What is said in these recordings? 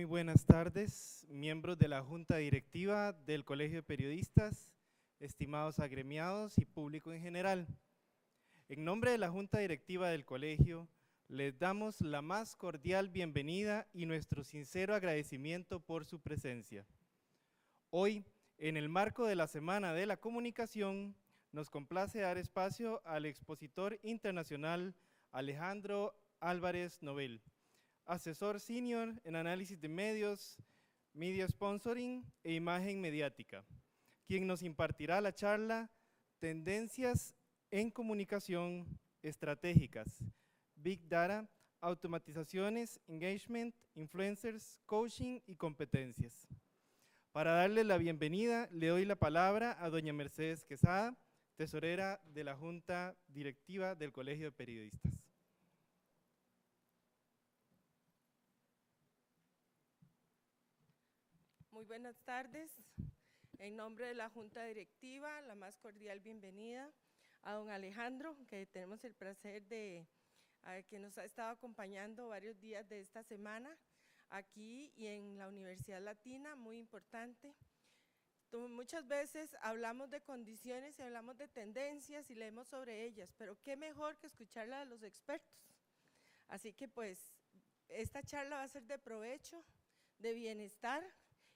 Muy buenas tardes, miembros de la Junta Directiva del Colegio de Periodistas, estimados agremiados y público en general. En nombre de la Junta Directiva del Colegio, les damos la más cordial bienvenida y nuestro sincero agradecimiento por su presencia. Hoy, en el marco de la Semana de la Comunicación, nos complace dar espacio al expositor internacional Alejandro Álvarez Nobel, asesor senior en análisis de medios, media sponsoring e imagen mediática, quien nos impartirá la charla Tendencias en comunicación estratégicas, Big Data, automatizaciones, engagement, influencers, coaching y competencias. Para darle la bienvenida, le doy la palabra a doña Mercedes Quesada, tesorera de la Junta Directiva del Colegio de Periodistas. Muy buenas tardes. En nombre de la Junta Directiva, la más cordial bienvenida a don Alejandro, que tenemos el placer de que nos ha estado acompañando varios días de esta semana aquí y en la Universidad Latina, muy importante. Muchas veces hablamos de condiciones y hablamos de tendencias y leemos sobre ellas, pero qué mejor que escucharla de los expertos. Así que pues esta charla va a ser de provecho, de bienestar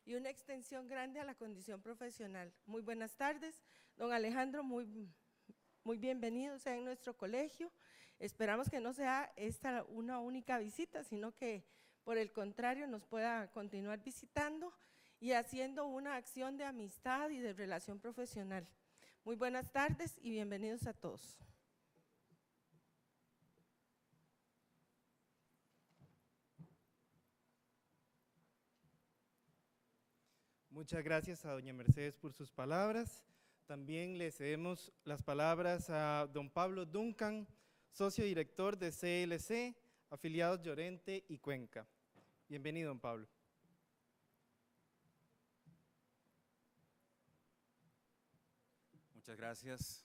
y una extensión grande a la condición profesional. Muy buenas tardes, don Alejandro, muy bienvenido sea en nuestro colegio. Esperamos que no sea esta una única visita, sino que por el contrario nos pueda continuar visitando y haciendo una acción de amistad y de relación profesional. Muy buenas tardes y bienvenidos a todos. Muchas gracias a doña Mercedes por sus palabras. También le cedemos las palabras a don Pablo Duncan, socio director de CLC, afiliados Llorente y Cuenca. Bienvenido, don Pablo. Muchas gracias.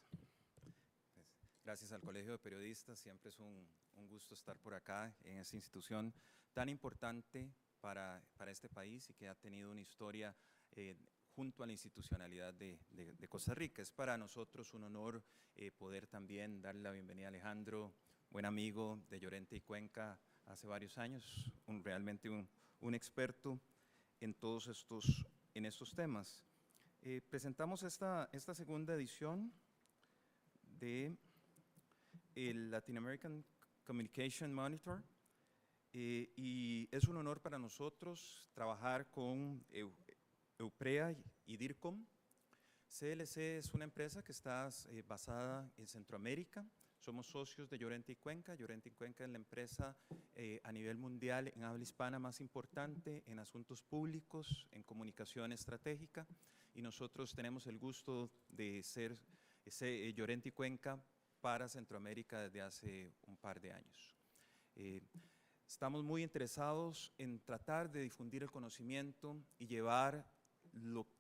Gracias al Colegio de Periodistas, siempre es un gusto estar por acá en esta institución tan importante para este país y que ha tenido una historia junto a la institucionalidad de Costa Rica. Es para nosotros un honor poder también darle la bienvenida a Alejandro, buen amigo de Llorente y Cuenca hace varios años, realmente un experto en todos estos temas. Presentamos esta segunda edición de el Latin American Communication Monitor y es un honor para nosotros trabajar con EUPREA y DIRCOM. CLC es una empresa que está basada en Centroamérica. Somos socios de Llorente y Cuenca. Llorente y Cuenca es la empresa a nivel mundial en habla hispana más importante en asuntos públicos, en comunicación estratégica, y nosotros tenemos el gusto de ser Llorente y Cuenca para Centroamérica desde hace un par de años. Estamos muy interesados en tratar de difundir el conocimiento y llevar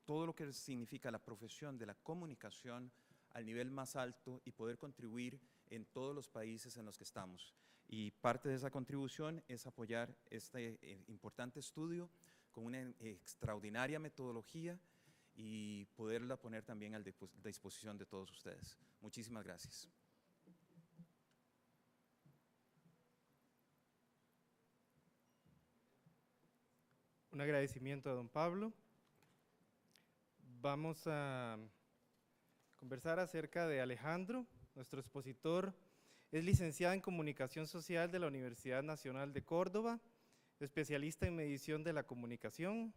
todo lo que significa la profesión de la comunicación al nivel más alto y poder contribuir en todos los países en los que estamos. Y parte de esa contribución es apoyar este importante estudio con una extraordinaria metodología y poderla poner también a disposición de todos ustedes. Muchísimas gracias. Un agradecimiento a don Pablo. Vamos a conversar acerca de Alejandro, nuestro expositor. Es licenciado en Comunicación Social de la Universidad Nacional de Córdoba, especialista en medición de la comunicación.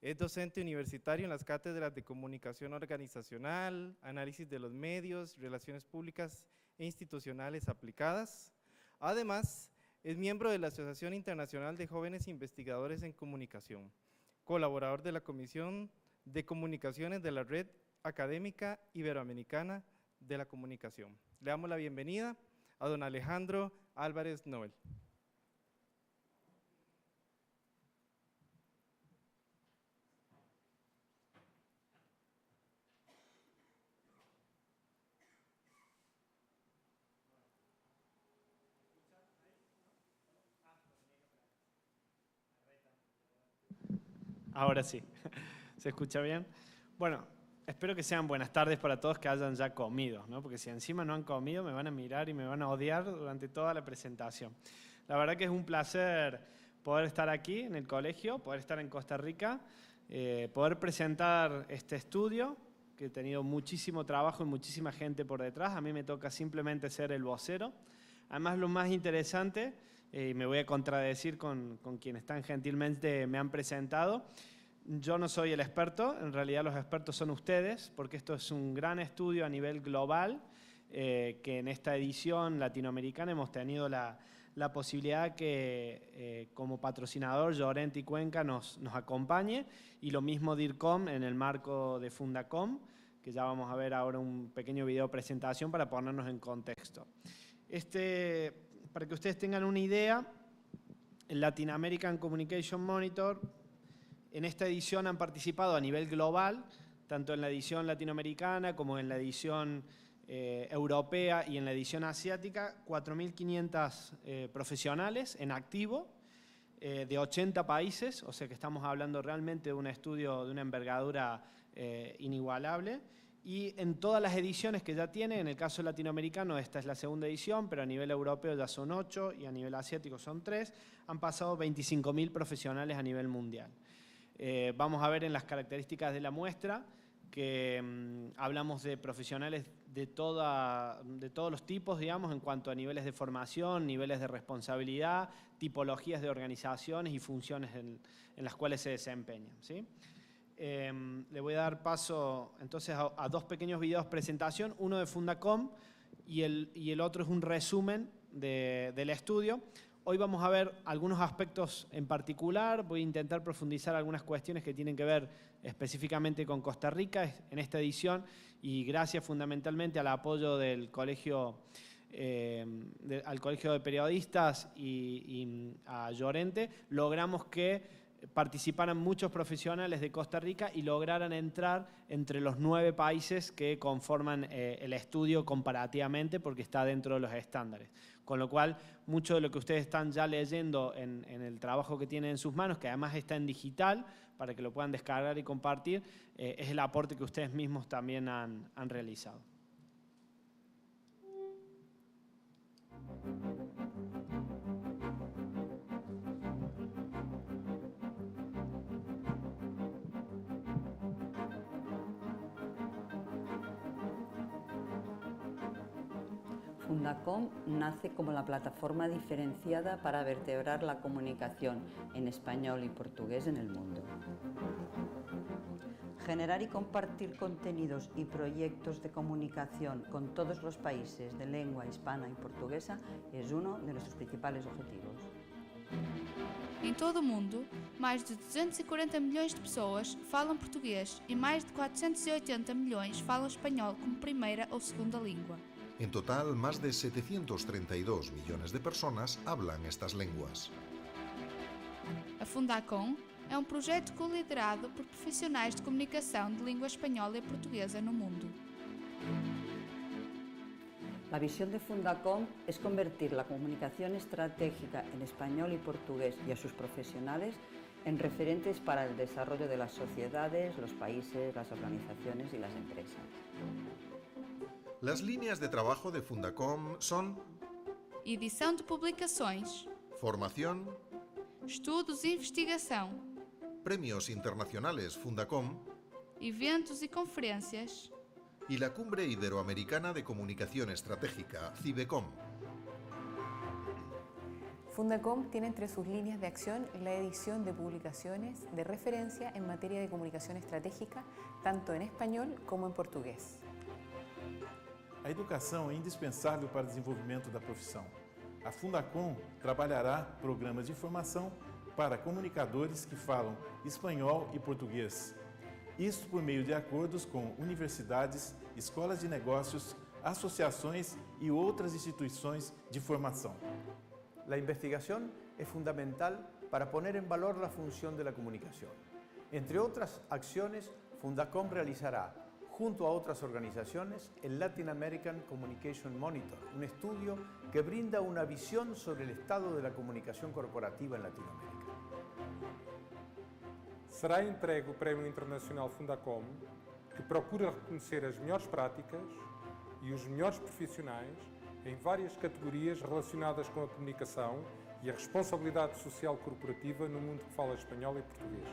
Es docente universitario en las cátedras de Comunicación Organizacional, Análisis de los Medios, Relaciones Públicas e Institucionales Aplicadas. Además, es miembro de la Asociación Internacional de Jóvenes Investigadores en Comunicación, colaborador de la Comisión de Comunicaciones de la Red Académica Iberoamericana de la Comunicación. Le damos la bienvenida a don Alejandro Álvarez Nobel. Ahora sí. ¿Se escucha bien? Bueno, espero que sean buenas tardes para todos que hayan ya comido, ¿no? Porque si encima no han comido me van a mirar y me van a odiar durante toda la presentación. La verdad que es un placer poder estar aquí en el colegio, poder estar en Costa Rica, poder presentar este estudio, que he tenido muchísimo trabajo y muchísima gente por detrás. A mí me toca simplemente ser el vocero. Además, lo más interesante, y me voy a contradecir con quienes tan gentilmente me han presentado, yo no soy el experto, en realidad los expertos son ustedes, porque esto es un gran estudio a nivel global, que en esta edición latinoamericana hemos tenido la posibilidad que como patrocinador Llorente y Cuenca nos acompañe, y lo mismo DIRCOM en el marco de Fundacom, que ya vamos a ver ahora un pequeño video presentación para ponernos en contexto. Para que ustedes tengan una idea, el Latin American Communication Monitor, en esta edición han participado a nivel global, tanto en la edición latinoamericana como en la edición europea y en la edición asiática, 4.500 profesionales en activo de 80 países, o sea que estamos hablando realmente de un estudio de una envergadura inigualable. Y en todas las ediciones que ya tiene, en el caso latinoamericano esta es la segunda edición, pero a nivel europeo ya son 8 y a nivel asiático son 3, han pasado 25.000 profesionales a nivel mundial. Vamos a ver en las características de la muestra que hablamos de profesionales de todos los tipos, digamos, en cuanto a niveles de formación, niveles de responsabilidad, tipologías de organizaciones y funciones en las cuales se desempeñan, ¿sí? Le voy a dar paso entonces a dos pequeños videos presentación, uno de Fundacom y el otro es un resumen del estudio. Hoy vamos a ver algunos aspectos en particular, voy a intentar profundizar algunas cuestiones que tienen que ver específicamente con Costa Rica en esta edición, y gracias fundamentalmente al apoyo del colegio, al Colegio de Periodistas y a Llorente, logramos que participaran muchos profesionales de Costa Rica y lograran entrar entre los 9 países que conforman el estudio comparativamente, porque está dentro de los estándares. Con lo cual, mucho de lo que ustedes están ya leyendo en el trabajo que tienen en sus manos, que además está en digital, para que lo puedan descargar y compartir, es el aporte que ustedes mismos también han realizado. Fundacom nace como la plataforma diferenciada para vertebrar la comunicación en español y portugués en el mundo. Generar y compartir contenidos y proyectos de comunicación con todos los países de lengua hispana y portuguesa es uno de nuestros principales objetivos. Em todo o mundo, mais de 240 milhões de pessoas falam português e mais de 480 milhões falam espanhol como primeira ou segunda língua. En total, más de 732 millones de personas hablan estas lenguas. A Fundacom é projeto co-liderado por profissionais de comunicação de língua espanhola e portuguesa no mundo. La visión de Fundacom es convertir la comunicación estratégica en español y portugués y a sus profesionales en referentes para el desarrollo de las sociedades, los países, las organizaciones y las empresas. Las líneas de trabajo de Fundacom son Edição de publicações, formación, estudos e investigação, premios internacionales Fundacom eventos e conferências, y la Cumbre Iberoamericana de Comunicación Estratégica, CIBECOM. Fundacom tiene entre sus líneas de acción la edición de publicaciones de referencia en materia de comunicación estratégica, tanto en español como en portugués. A educação é indispensável para o desenvolvimento da profissão. A Fundacom trabalhará programas de formação para comunicadores que falam espanhol e português. Isso por meio de acordos com universidades, escolas de negócios, asociações e outras instituições de formação. La investigación es fundamental para poner en valor la función de la comunicación. Entre otras acciones, Fundacom realizará, junto a otras organizaciones, el Latin American Communication Monitor, un estudio que brinda una visión sobre el estado de la comunicación corporativa en Latinoamérica. será entregue o Prémio Internacional Fundacom, que procura reconhecer as melhores práticas e os melhores profissionais em várias categorias relacionadas com a comunicação y a responsabilidad social corporativa en un mundo que fala español y portugués.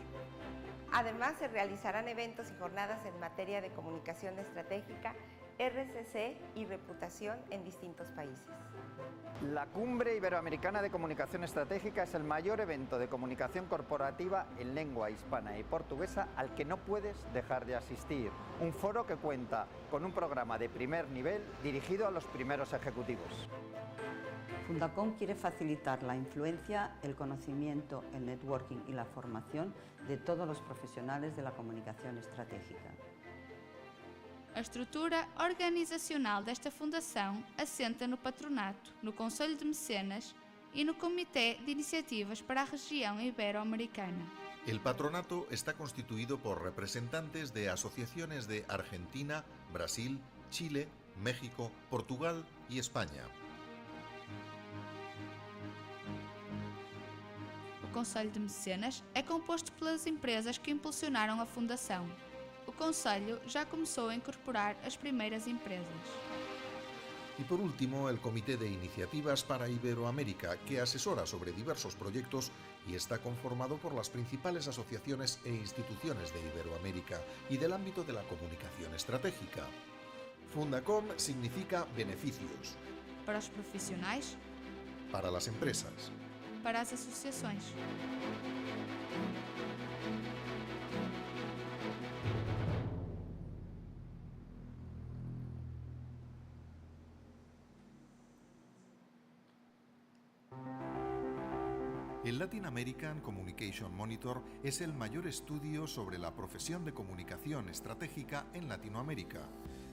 Además, se realizarán eventos y jornadas en materia de comunicación estratégica, RCC y reputación en distintos países. La Cumbre Iberoamericana de Comunicación Estratégica es el mayor evento de comunicación corporativa en lengua hispana y portuguesa al que no puedes dejar de asistir. Un foro que cuenta con un programa de primer nivel dirigido a los primeros ejecutivos. Fundacom quiere facilitar la influencia, el conocimiento, el networking y la formación de todos los profesionales de la comunicación estratégica. A estrutura organizacional desta fundação assenta no patronato, no Conselho de Mecenas e no Comitê de Iniciativas para a Região Ibero-Americana. El patronato está constituido por representantes de asociaciones de Argentina, Brasil, Chile, México, Portugal y España. O Conselho de Mecenas é composto pelas empresas que impulsionaram a fundação. O Conselho já começou a incorporar as primeiras empresas. Y por último, el Comité de Iniciativas para Iberoamérica, que asesora sobre diversos proyectos y está conformado por las principales asociaciones e instituciones de Iberoamérica y del ámbito de la comunicación estratégica. Fundacom significa beneficios. Para os profissionais. Para las empresas. Para as associações. El Latin American Communication Monitor es el mayor estudio sobre la profesión de comunicación estratégica en Latinoamérica.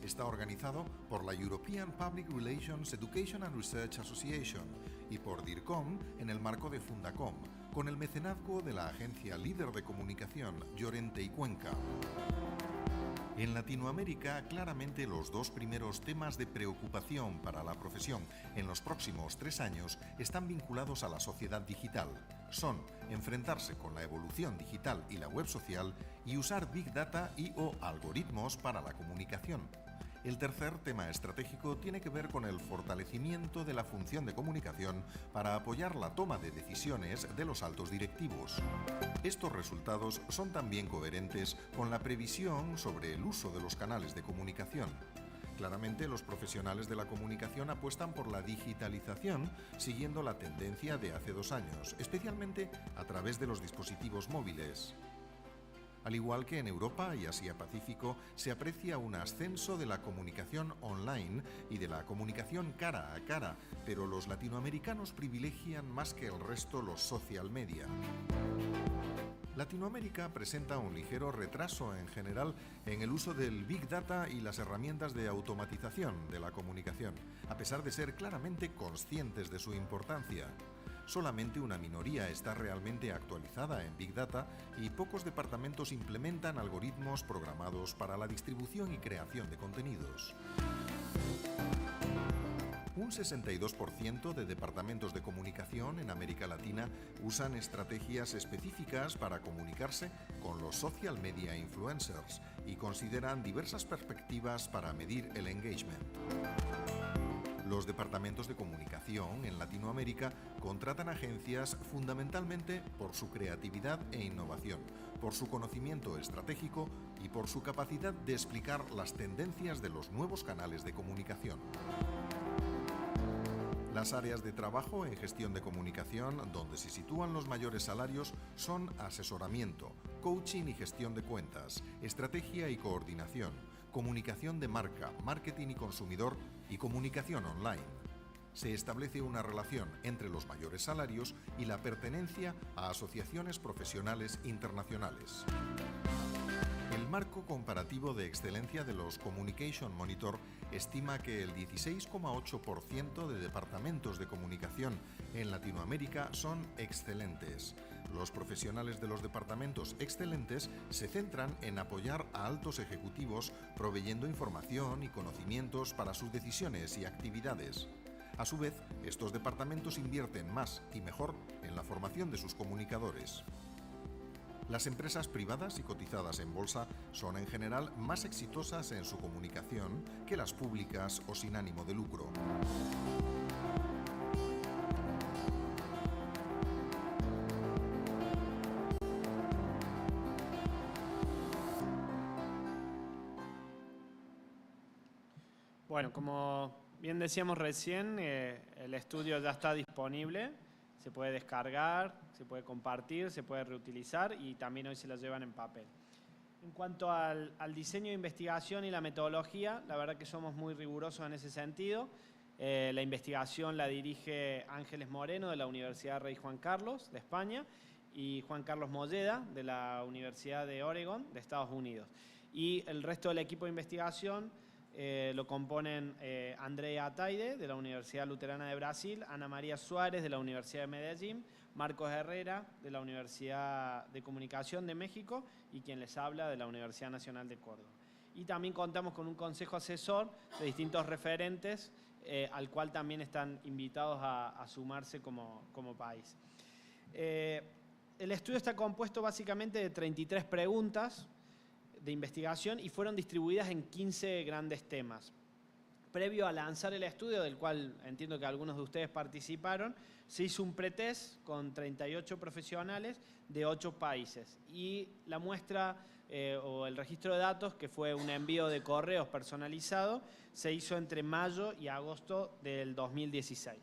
Está organizado por la European Public Relations Education and Research Association y por DIRCOM en el marco de Fundacom, con el mecenazgo de la agencia líder de comunicación Llorente y Cuenca. En Latinoamérica, claramente los dos primeros temas de preocupación para la profesión en los próximos 3 años están vinculados a la sociedad digital. Son enfrentarse con la evolución digital y la web social y usar Big Data y/o algoritmos para la comunicación. El tercer tema estratégico tiene que ver con el fortalecimiento de la función de comunicación para apoyar la toma de decisiones de los altos directivos. Estos resultados son también coherentes con la previsión sobre el uso de los canales de comunicación. Claramente, los profesionales de la comunicación apuestan por la digitalización, siguiendo la tendencia de hace 2 años, especialmente a través de los dispositivos móviles. Al igual que en Europa y Asia-Pacífico, se aprecia un ascenso de la comunicación online y de la comunicación cara a cara, pero los latinoamericanos privilegian más que el resto los social media. Latinoamérica presenta un ligero retraso en general en el uso del Big Data y las herramientas de automatización de la comunicación, a pesar de ser claramente conscientes de su importancia. Solamente una minoría está realmente actualizada en Big Data y pocos departamentos implementan algoritmos programados para la distribución y creación de contenidos. Un 62% de departamentos de comunicación en América Latina usan estrategias específicas para comunicarse con los social media influencers y consideran diversas perspectivas para medir el engagement. Los departamentos de comunicación en Latinoamérica contratan agencias fundamentalmente por su creatividad e innovación, por su conocimiento estratégico y por su capacidad de explicar las tendencias de los nuevos canales de comunicación. Las áreas de trabajo en gestión de comunicación donde se sitúan los mayores salarios son asesoramiento, coaching y gestión de cuentas, estrategia y coordinación, comunicación de marca, marketing y consumidor y comunicación online. Se establece una relación entre los mayores salarios y la pertenencia a asociaciones profesionales internacionales. El marco comparativo de excelencia de los Communication Monitor estima que el 16,8% de departamentos de comunicación en Latinoamérica son excelentes. Los profesionales de los departamentos excelentes se centran en apoyar a altos ejecutivos proveyendo información y conocimientos para sus decisiones y actividades. A su vez, estos departamentos invierten más y mejor en la formación de sus comunicadores. Las empresas privadas y cotizadas en bolsa son en general más exitosas en su comunicación que las públicas o sin ánimo de lucro. Bueno, como bien decíamos recién, el estudio ya está disponible, se puede descargar, se puede compartir, se puede reutilizar y también hoy se la llevan en papel. En cuanto al diseño de investigación y la metodología, la verdad que somos muy rigurosos en ese sentido. La investigación la dirige Ángeles Moreno de la Universidad Rey Juan Carlos de España y Juan Carlos Molleda de la Universidad de Oregon de Estados Unidos. Y el resto del equipo de investigación lo componen Andrea Ataide de la Universidad Luterana de Brasil, Ana María Suárez de la Universidad de Medellín, Marcos Herrera de la Universidad de Comunicación de México y quien les habla de la Universidad Nacional de Córdoba. Y también contamos con un consejo asesor de distintos referentes al cual también están invitados a sumarse como país. El estudio está compuesto básicamente de 33 preguntas de investigación y fueron distribuidas en 15 grandes temas. Previo a lanzar el estudio, del cual entiendo que algunos de ustedes participaron, se hizo un pretest con 38 profesionales de 8 países y la muestra o el registro de datos, que fue un envío de correos personalizado, se hizo entre mayo y agosto del 2016.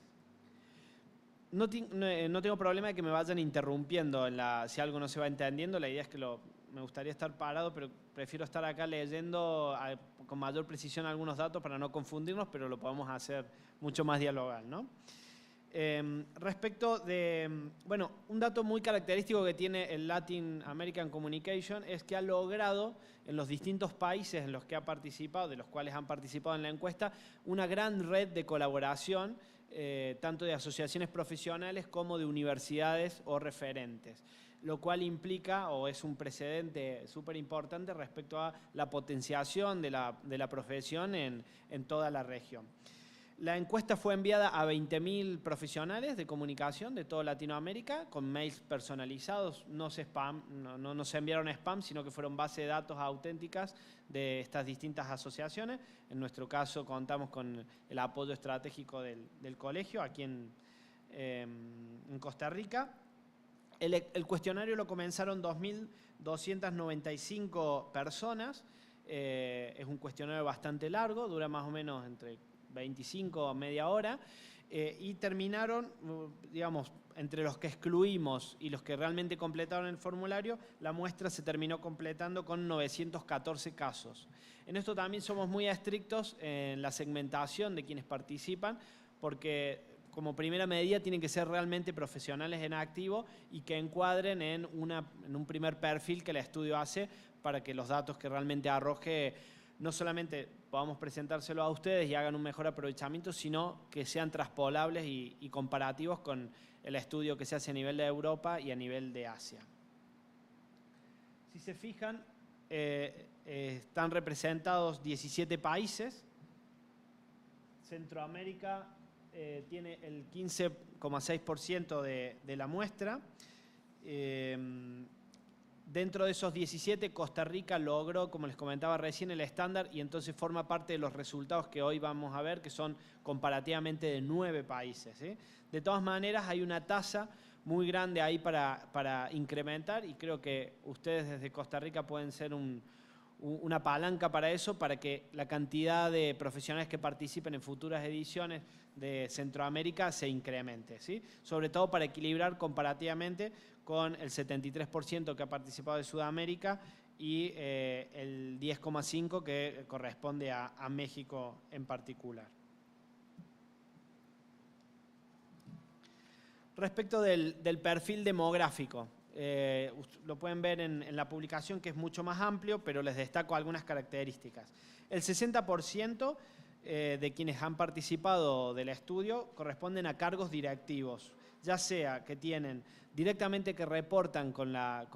No tengo problema de que me vayan interrumpiendo si algo no se va entendiendo. La idea es que me gustaría estar parado, pero prefiero estar acá leyendo con mayor precisión algunos datos para no confundirnos, pero lo podemos hacer mucho más dialogal, ¿no? Respecto de, bueno, un dato muy característico que tiene el Latin American Communication es que ha logrado en los distintos países en los que ha participado, de los cuales han participado en la encuesta, una gran red de colaboración, tanto de asociaciones profesionales como de universidades o referentes, lo cual implica o es un precedente súper importante respecto a la potenciación de la profesión en toda la región. La encuesta fue enviada a 20.000 profesionales de comunicación de toda Latinoamérica con mails personalizados, no se enviaron spam, sino que fueron bases de datos auténticas de estas distintas asociaciones. En nuestro caso contamos con el apoyo estratégico del colegio aquí en Costa Rica. El cuestionario lo comenzaron 2.295 personas, es un cuestionario bastante largo, dura más o menos entre 25 a media hora, y terminaron, digamos, entre los que excluimos y los que realmente completaron el formulario, la muestra se terminó completando con 914 casos. En esto también somos muy estrictos en la segmentación de quienes participan, porque como primera medida tienen que ser realmente profesionales en activo y que encuadren en un primer perfil que el estudio hace para que los datos que realmente arroje no solamente podamos presentárselo a ustedes y hagan un mejor aprovechamiento, sino que sean traspolables y comparativos con el estudio que se hace a nivel de Europa y a nivel de Asia. Si se fijan, están representados 17 países. Centroamérica tiene el 15,6% de la muestra. Dentro de esos 17, Costa Rica logró, como les comentaba recién, el estándar y entonces forma parte de los resultados que hoy vamos a ver, que son comparativamente de 9 países, ¿sí? De todas maneras, hay una tasa muy grande ahí para incrementar y creo que ustedes desde Costa Rica pueden ser una palanca para eso, para que la cantidad de profesionales que participen en futuras ediciones de Centroamérica se incremente, ¿sí? Sobre todo para equilibrar comparativamente con el 73% que ha participado de Sudamérica y el 10,5% que corresponde a México en particular. Respecto del perfil demográfico, lo pueden ver en la publicación, que es mucho más amplio, pero les destaco algunas características. El 60% de quienes han participado del estudio corresponden a cargos directivos, ya sea que tienen directamente que reportan con la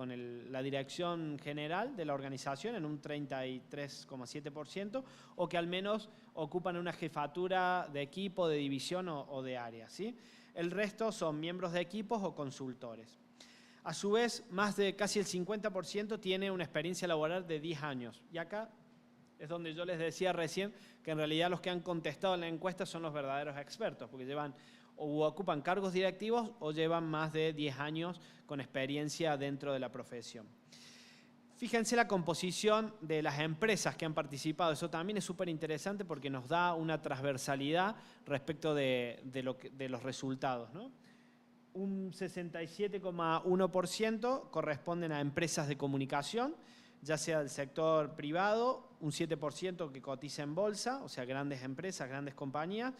dirección general de la organización en un 33,7% o que al menos ocupan una jefatura de equipo, de división o de área, ¿sí? El resto son miembros de equipos o consultores. A su vez, más de casi el 50% tiene una experiencia laboral de 10 años. Y acá es donde yo les decía recién que en realidad los que han contestado en la encuesta son los verdaderos expertos, porque llevan o ocupan cargos directivos o llevan más de 10 años con experiencia dentro de la profesión. Fíjense la composición de las empresas que han participado. Eso también es súper interesante porque nos da una transversalidad respecto de los resultados, ¿no? Un 67,1% corresponden a empresas de comunicación, ya sea del sector privado, un 7% que cotiza en bolsa, o sea, grandes empresas, grandes compañías,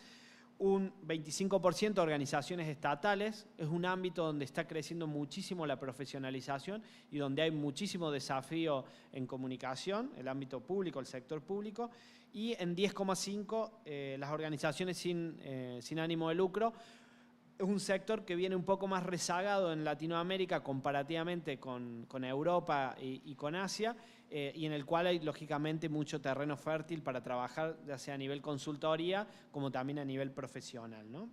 un 25% organizaciones estatales. Es un ámbito donde está creciendo muchísimo la profesionalización y donde hay muchísimo desafío en comunicación, el ámbito público, el sector público, y en 10,5% las organizaciones sin ánimo de lucro. Es un sector que viene un poco más rezagado en Latinoamérica comparativamente con Europa y con Asia, y en el cual hay lógicamente mucho terreno fértil para trabajar, ya sea a nivel consultoría como también a nivel profesional, ¿no?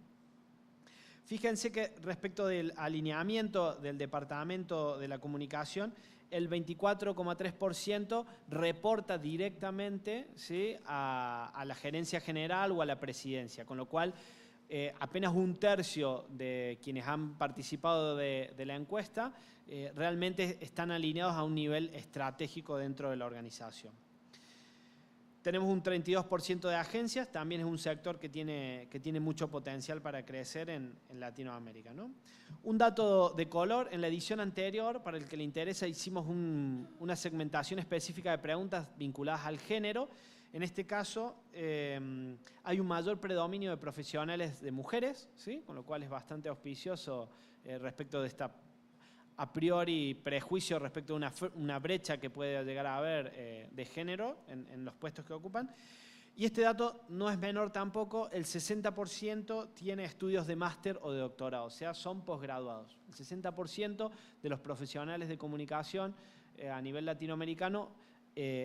Fíjense que respecto del alineamiento del Departamento de la Comunicación, el 24,3% reporta directamente, ¿sí?, a la gerencia general o a la presidencia, con lo cual apenas un tercio de quienes han participado de la encuesta realmente están alineados a un nivel estratégico dentro de la organización. Tenemos un 32% de agencias, también es un sector que tiene mucho potencial para crecer en Latinoamérica, ¿no? Un dato de color, en la edición anterior, para el que le interesa, hicimos una segmentación específica de preguntas vinculadas al género. En este caso hay un mayor predominio de profesionales de mujeres, ¿sí?, con lo cual es bastante auspicioso respecto de esta a priori prejuicio respecto a una brecha que puede llegar a haber de género en los puestos que ocupan. Y este dato no es menor tampoco, el 60% tiene estudios de máster o de doctorado, o sea, son posgraduados. El 60% de los profesionales de comunicación a nivel latinoamericano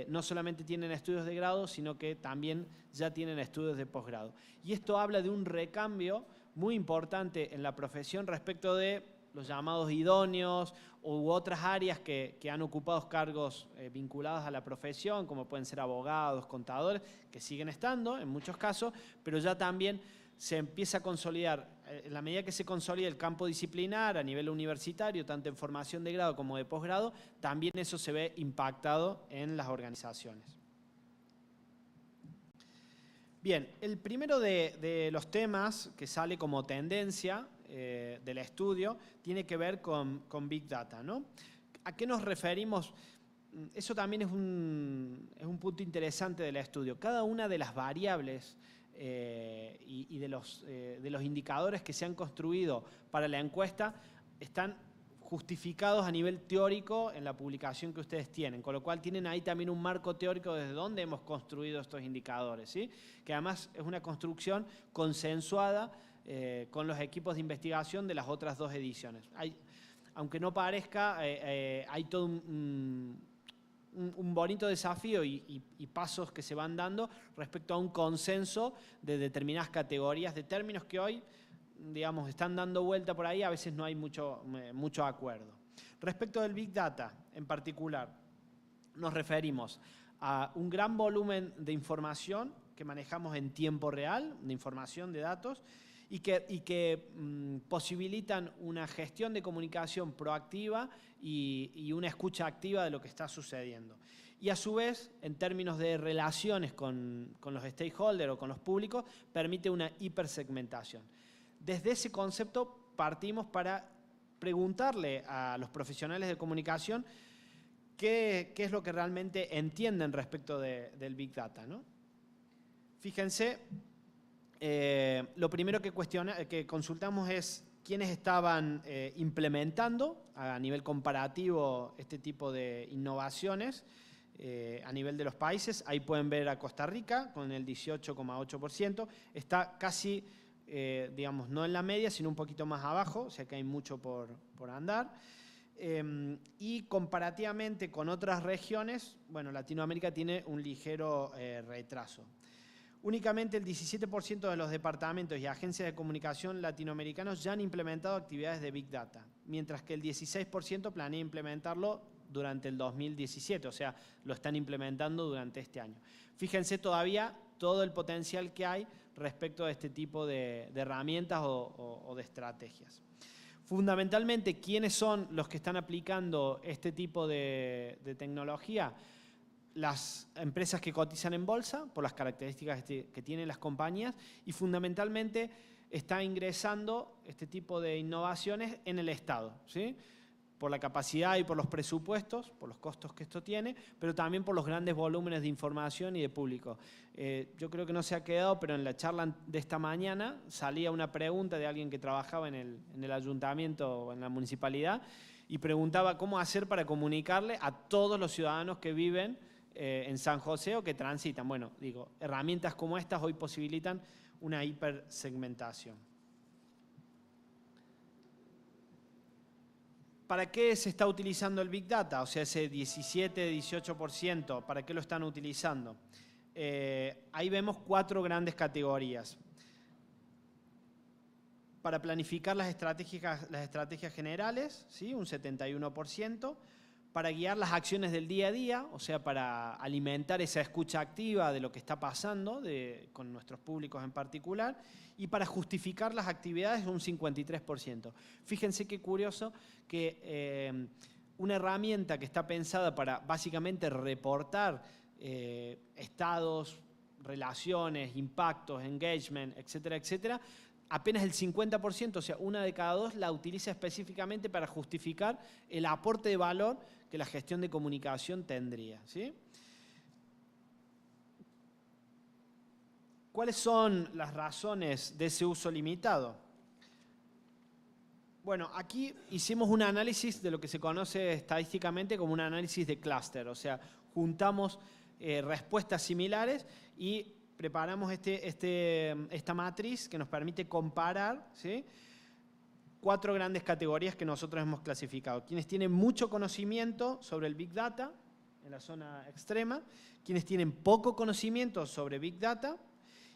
no solamente tienen estudios de grado, sino que también ya tienen estudios de posgrado. Y esto habla de un recambio muy importante en la profesión respecto de los llamados idóneos u otras áreas que han ocupado cargos vinculados a la profesión, como pueden ser abogados, contadores, que siguen estando en muchos casos, pero ya también se empieza a consolidar, en la medida que se consolida el campo disciplinar a nivel universitario, tanto en formación de grado como de posgrado, también eso se ve impactado en las organizaciones. Bien, el primero de los temas que sale como tendencia del estudio tiene que ver con Big Data, ¿no? ¿A qué nos referimos? Eso también es un punto interesante del estudio. Cada una de las variables y de los indicadores que se han construido para la encuesta están justificados a nivel teórico en la publicación que ustedes tienen, con lo cual tienen ahí también un marco teórico desde donde hemos construido estos indicadores, ¿sí?, que además es una construcción consensuada con los equipos de investigación de las otras dos ediciones. Aunque no parezca, hay todo un bonito desafío y pasos que se van dando respecto a un consenso de determinadas categorías de términos que hoy, digamos, están dando vuelta por ahí, a veces no hay mucho acuerdo. Respecto del Big Data en particular, nos referimos a un gran volumen de información que manejamos en tiempo real, de información, de datos, y que posibilitan una gestión de comunicación proactiva y una escucha activa de lo que está sucediendo. Y a su vez, en términos de relaciones con los stakeholders o con los públicos, permite una hipersegmentación. Desde ese concepto partimos para preguntarle a los profesionales de comunicación qué es lo que realmente entienden respecto del Big Data, ¿no? Fíjense, lo primero que consultamos es quiénes estaban implementando a nivel comparativo este tipo de innovaciones a nivel de los países. Ahí pueden ver a Costa Rica con el 18,8%. Está casi, digamos, no en la media, sino un poquito más abajo, o sea que hay mucho por andar. Y comparativamente con otras regiones, bueno, Latinoamérica tiene un ligero retraso. únicamente el 17% de los departamentos y agencias de comunicación latinoamericanos ya han implementado actividades de Big Data, mientras que el 16% planea implementarlo durante el 2017, o sea, lo están implementando durante este año. Fíjense todavía todo el potencial que hay respecto a este tipo de herramientas o de estrategias. Fundamentalmente, ¿quiénes son los que están aplicando este tipo de tecnología? Las empresas que cotizan en bolsa, por las características que tienen las compañías, y fundamentalmente está ingresando este tipo de innovaciones en el Estado, ¿sí? Por la capacidad y por los presupuestos, por los costos que esto tiene, pero también por los grandes volúmenes de información y de público. Yo creo que no se ha quedado, pero en la charla de esta mañana salía una pregunta de alguien que trabajaba en el ayuntamiento o en la municipalidad y preguntaba cómo hacer para comunicarle a todos los ciudadanos que viven en San José o que transitan. Bueno, digo, herramientas como estas hoy posibilitan una hipersegmentación. ¿Para qué se está utilizando el Big Data? O sea, ese 17-18%, ¿para qué lo están utilizando? Ahí vemos 4 grandes categorías. Para planificar las estrategias generales, ¿sí? Un 71%. Para guiar las acciones del día a día, o sea, para alimentar esa escucha activa de lo que está pasando con nuestros públicos en particular, y para justificar las actividades un 53%. Fíjense qué curioso que una herramienta que está pensada para básicamente reportar estados, relaciones, impactos, engagement, etcétera, etcétera, apenas el 50%, o sea, 1 de cada 2, la utiliza específicamente para justificar el aporte de valor que la gestión de comunicación tendría, ¿sí? ¿Cuáles son las razones de ese uso limitado? Bueno, aquí hicimos un análisis de lo que se conoce estadísticamente como un análisis de clúster, o sea, juntamos respuestas similares y preparamos esta matriz que nos permite comparar, ¿sí? 4 grandes categorías que nosotros hemos clasificado. Quienes tienen mucho conocimiento sobre el Big Data, en la zona extrema, quienes tienen poco conocimiento sobre Big Data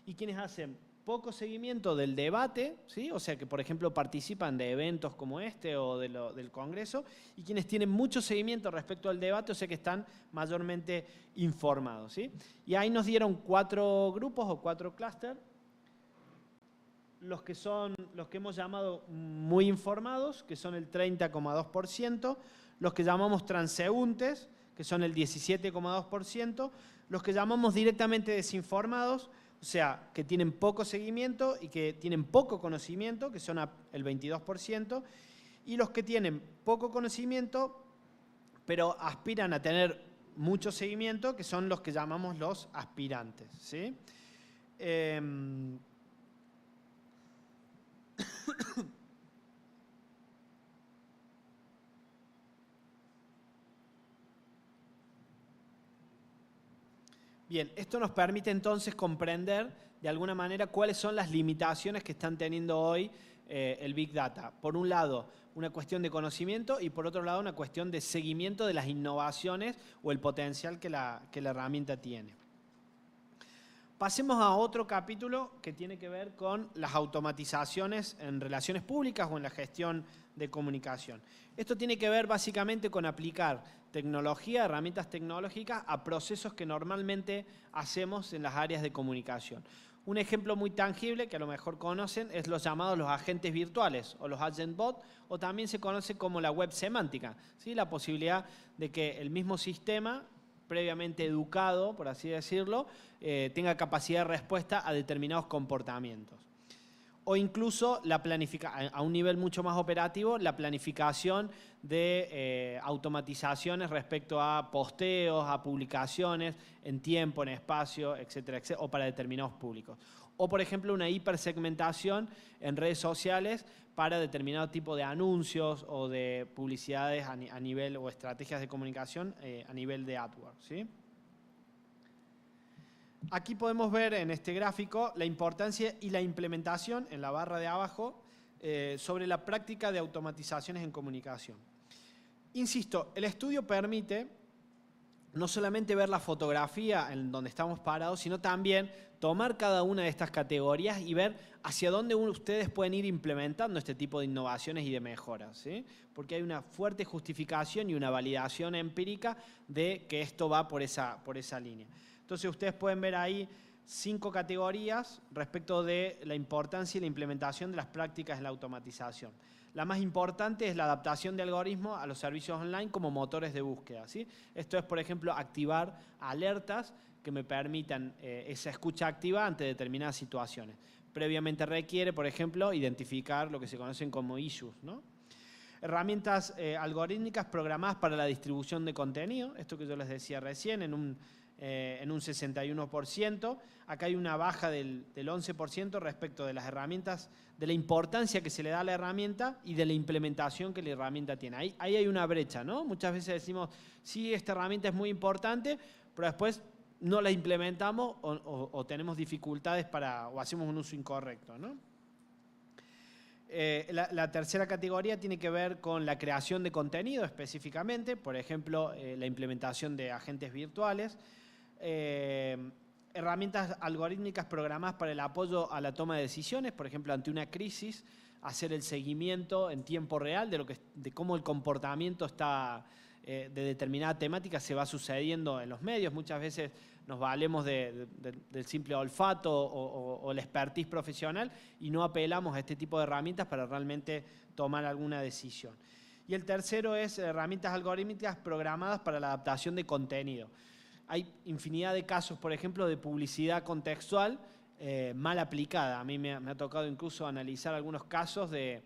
y quienes hacen poco seguimiento del debate, ¿sí? O sea que, por ejemplo, participan de eventos como este o del Congreso, y quienes tienen mucho seguimiento respecto al debate, o sea que están mayormente informados, ¿sí? Y ahí nos dieron 4 grupos o 4 clústeres. Los que hemos llamado muy informados, que son el 30,2%, los que llamamos transeúntes, que son el 17,2%, los que llamamos directamente desinformados, o sea, que tienen poco seguimiento y que tienen poco conocimiento, que son el 22%, y los que tienen poco conocimiento, pero aspiran a tener mucho seguimiento, que son los que llamamos los aspirantes, ¿sí? Bien, esto nos permite entonces comprender de alguna manera cuáles son las limitaciones que están teniendo hoy el Big Data. Por un lado, una cuestión de conocimiento y por otro lado, una cuestión de seguimiento de las innovaciones o el potencial que la herramienta tiene. Pasemos a otro capítulo que tiene que ver con las automatizaciones en relaciones públicas o en la gestión de comunicación. Esto tiene que ver básicamente con aplicar tecnología, herramientas tecnológicas a procesos que normalmente hacemos en las áreas de comunicación. Un ejemplo muy tangible que a lo mejor conocen es los llamados los agentes virtuales o los agent bot, o también se conoce como la web semántica, ¿sí? La posibilidad de que el mismo sistema previamente educado, por así decirlo, tenga capacidad de respuesta a determinados comportamientos. O incluso a un nivel mucho más operativo, la planificación de automatizaciones respecto a posteos, a publicaciones en tiempo, en espacio, etcétera, etcétera, o para determinados públicos. O, por ejemplo, una hipersegmentación en redes sociales para determinado tipo de anuncios o de publicidades a nivel o estrategias de comunicación a nivel de AdWords, ¿sí? Aquí podemos ver en este gráfico la importancia y la implementación en la barra de abajo sobre la práctica de automatizaciones en comunicación. Insisto, el estudio permite no solamente ver la fotografía en donde estamos parados, sino también tomar cada una de estas categorías y ver hacia dónde ustedes pueden ir implementando este tipo de innovaciones y de mejoras, ¿sí? Porque hay una fuerte justificación y una validación empírica de que esto va por esa línea. Entonces ustedes pueden ver ahí 5 categorías respecto de la importancia y la implementación de las prácticas de la automatización. La más importante es la adaptación de algoritmos a los servicios online como motores de búsqueda, ¿sí? Esto es, por ejemplo, activar alertas que me permitan esa escucha activa ante determinadas situaciones. Previamente requiere, por ejemplo, identificar lo que se conocen como issues, ¿no? Herramientas algorítmicas programadas para la distribución de contenido, esto que yo les decía recién, en un 61%. Acá hay una baja del 11% respecto de las herramientas, de la importancia que se le da a la herramienta y de la implementación que la herramienta tiene. Ahí hay una brecha, ¿no? Muchas veces decimos, sí, esta herramienta es muy importante, pero después no la implementamos o tenemos dificultades o hacemos un uso incorrecto, ¿no? La tercera categoría tiene que ver con la creación de contenido específicamente, por ejemplo, la implementación de agentes virtuales, herramientas algorítmicas programadas para el apoyo a la toma de decisiones, por ejemplo, ante una crisis, hacer el seguimiento en tiempo real de cómo el comportamiento de determinada temática se va sucediendo en los medios. Muchas veces nos valemos del simple olfato o el expertise profesional y no apelamos a este tipo de herramientas para realmente tomar alguna decisión. Y el tercero es herramientas algorítmicas programadas para la adaptación de contenido. Hay infinidad de casos, por ejemplo, de publicidad contextual mal aplicada. A mí me ha tocado incluso analizar algunos casos de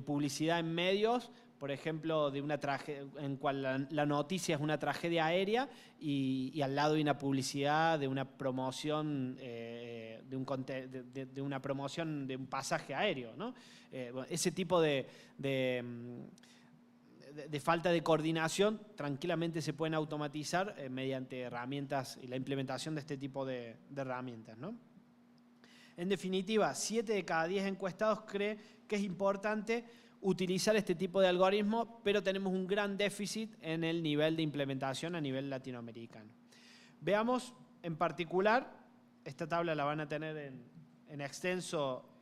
publicidad en medios, por ejemplo, de una en cual la noticia es una tragedia aérea y al lado hay una publicidad de una promoción de una promoción de un pasaje aéreo, ¿no? Ese tipo de falta de coordinación tranquilamente se pueden automatizar mediante herramientas y la implementación de este tipo de herramientas, ¿no? En definitiva, 7 de cada 10 encuestados cree que es importante utilizar este tipo de algoritmos, pero tenemos un gran déficit en el nivel de implementación a nivel latinoamericano. Veamos en particular, esta tabla la van a tener en extenso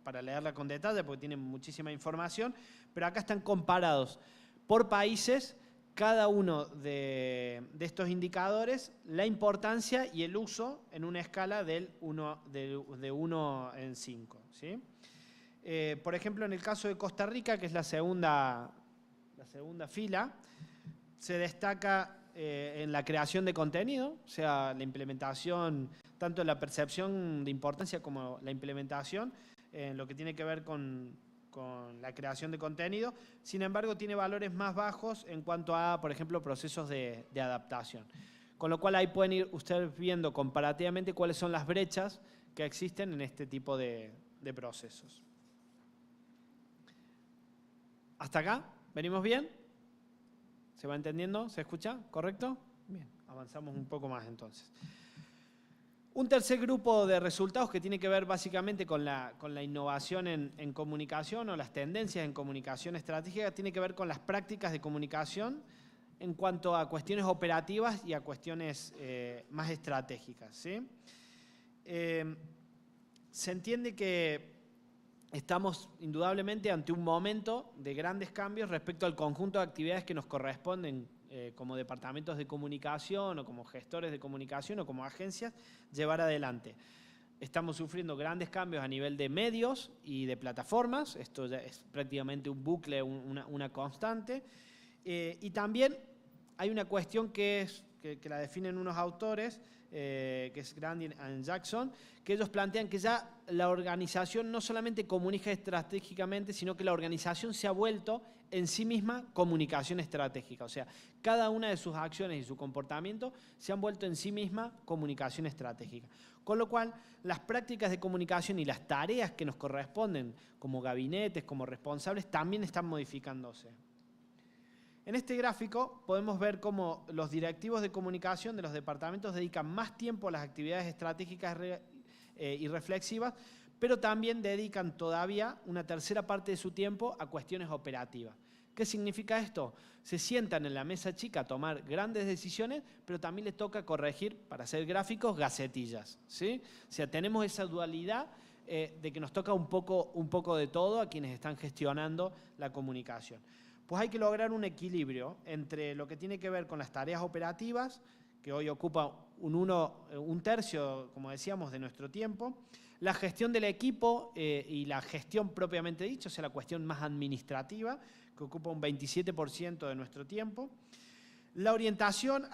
para leerla con detalle porque tiene muchísima información, pero acá están comparados por países cada uno de estos indicadores, la importancia y el uso en una escala de 1 en 5, ¿sí? Por ejemplo, en el caso de Costa Rica, que es la segunda fila, se destaca en la creación de contenido, o sea, la implementación, tanto la percepción de importancia como la implementación, en lo que tiene que ver con la creación de contenido. Sin embargo, tiene valores más bajos en cuanto a, por ejemplo, procesos de adaptación. Con lo cual ahí pueden ir ustedes viendo comparativamente cuáles son las brechas que existen en este tipo de procesos. ¿Hasta acá? ¿Venimos bien? ¿Se va entendiendo? ¿Se escucha? ¿Correcto? Bien, avanzamos un poco más entonces. Un tercer grupo de resultados que tiene que ver básicamente con la innovación en comunicación o las tendencias en comunicación estratégica, tiene que ver con las prácticas de comunicación en cuanto a cuestiones operativas y a cuestiones más estratégicas, ¿sí? Se entiende que estamos indudablemente ante un momento de grandes cambios respecto al conjunto de actividades que nos corresponden como departamentos de comunicación o como gestores de comunicación o como agencias llevar adelante. Estamos sufriendo grandes cambios a nivel de medios y de plataformas, esto ya es prácticamente un bucle, una constante, y también hay una cuestión que la definen unos autores, que es Grandin y Jackson, que ellos plantean que ya la organización no solamente comunica estratégicamente, sino que la organización se ha vuelto en sí misma comunicación estratégica. O sea, cada una de sus acciones y su comportamiento se han vuelto en sí misma comunicación estratégica. Con lo cual, las prácticas de comunicación y las tareas que nos corresponden como gabinetes, como responsables, también están modificándose. En este gráfico podemos ver cómo los directivos de comunicación de los departamentos dedican más tiempo a las actividades estratégicas y reflexivas, pero también dedican todavía una tercera parte de su tiempo a cuestiones operativas. ¿Qué significa esto? Se sientan en la mesa chica a tomar grandes decisiones, pero también les toca corregir, para hacer gráficos, gacetillas, ¿sí? O sea, tenemos esa dualidad de que nos toca un poco de todo a quienes están gestionando la comunicación. Pues hay que lograr un equilibrio entre lo que tiene que ver con las tareas operativas, que hoy ocupa un tercio, como decíamos, de nuestro tiempo, la gestión del equipo y la gestión propiamente dicha, o sea, la cuestión más administrativa, que ocupa un 27% de nuestro tiempo, la orientación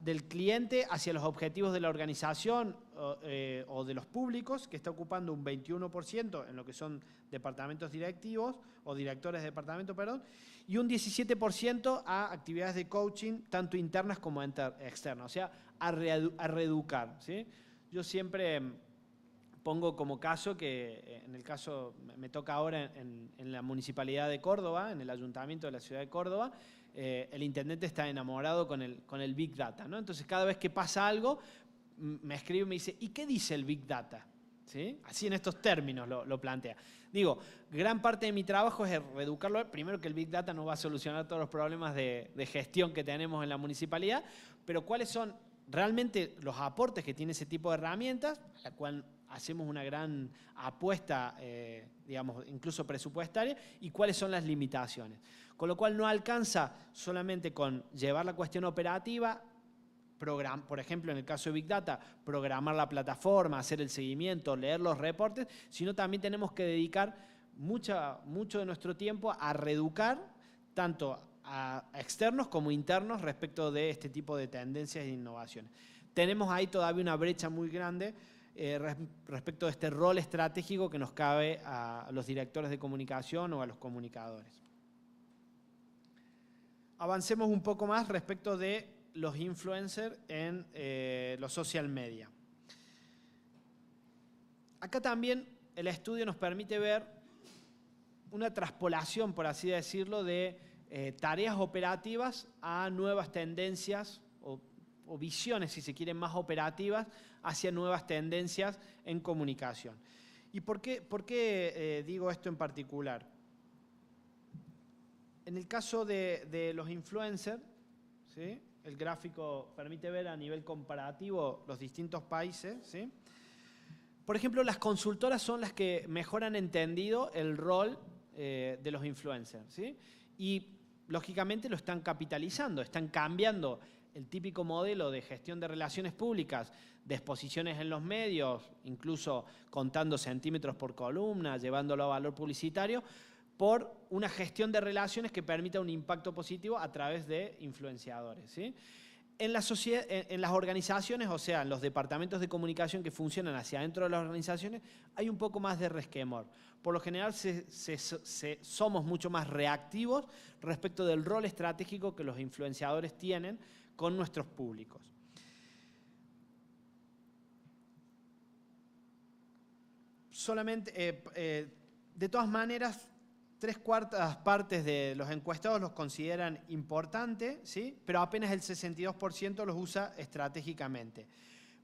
del cliente hacia los objetivos de la organización o de los públicos, que está ocupando un 21% en lo que son departamentos directivos o directores de departamento, perdón, y un 17% a actividades de coaching, tanto internas como externas, o sea, a reeducar, ¿sí? Yo siempre pongo como caso que, en el caso, me toca ahora en la Municipalidad de Córdoba, en el Ayuntamiento de la Ciudad de Córdoba, el intendente está enamorado con el Big Data, ¿no? Entonces, cada vez que pasa algo, me escribe y me dice, ¿y qué dice el Big Data? ¿Sí? Así en estos términos lo plantea. Digo, gran parte de mi trabajo es reeducarlo. Primero, que el Big Data no va a solucionar todos los problemas de gestión que tenemos en la municipalidad, pero cuáles son realmente los aportes que tiene ese tipo de herramientas, a la cual hacemos una gran apuesta, digamos, incluso presupuestaria, y cuáles son las limitaciones. Con lo cual no alcanza solamente con llevar la cuestión operativa, por ejemplo, en el caso de Big Data, programar la plataforma, hacer el seguimiento, leer los reportes, sino también tenemos que dedicar mucho de nuestro tiempo a reeducar tanto a externos como internos respecto de este tipo de tendencias e innovaciones. Tenemos ahí todavía una brecha muy grande respecto de este rol estratégico que nos cabe a los directores de comunicación o a los comunicadores. Avancemos un poco más respecto de los influencers en los social media. Acá también el estudio nos permite ver una traspolación, por así decirlo, de tareas operativas a nuevas tendencias o visiones, si se quieren, más operativas hacia nuevas tendencias en comunicación. ¿Y por qué digo esto en particular? En el caso de los influencers, ¿sí? El gráfico permite ver a nivel comparativo los distintos países, ¿sí? Por ejemplo, las consultoras son las que mejor han entendido el rol de los influencers, ¿sí? Y lógicamente lo están capitalizando, están cambiando el típico modelo de gestión de relaciones públicas, de exposiciones en los medios, incluso contando centímetros por columna, llevándolo a valor publicitario, por una gestión de relaciones que permita un impacto positivo a través de influenciadores, ¿sí? En las organizaciones, o sea, en los departamentos de comunicación que funcionan hacia adentro de las organizaciones, hay un poco más de resquemor. Por lo general somos mucho más reactivos respecto del rol estratégico que los influenciadores tienen con nuestros públicos. Solamente, de todas maneras, 3/4 partes de los encuestados los consideran importantes, ¿sí? Pero apenas el 62% los usa estratégicamente.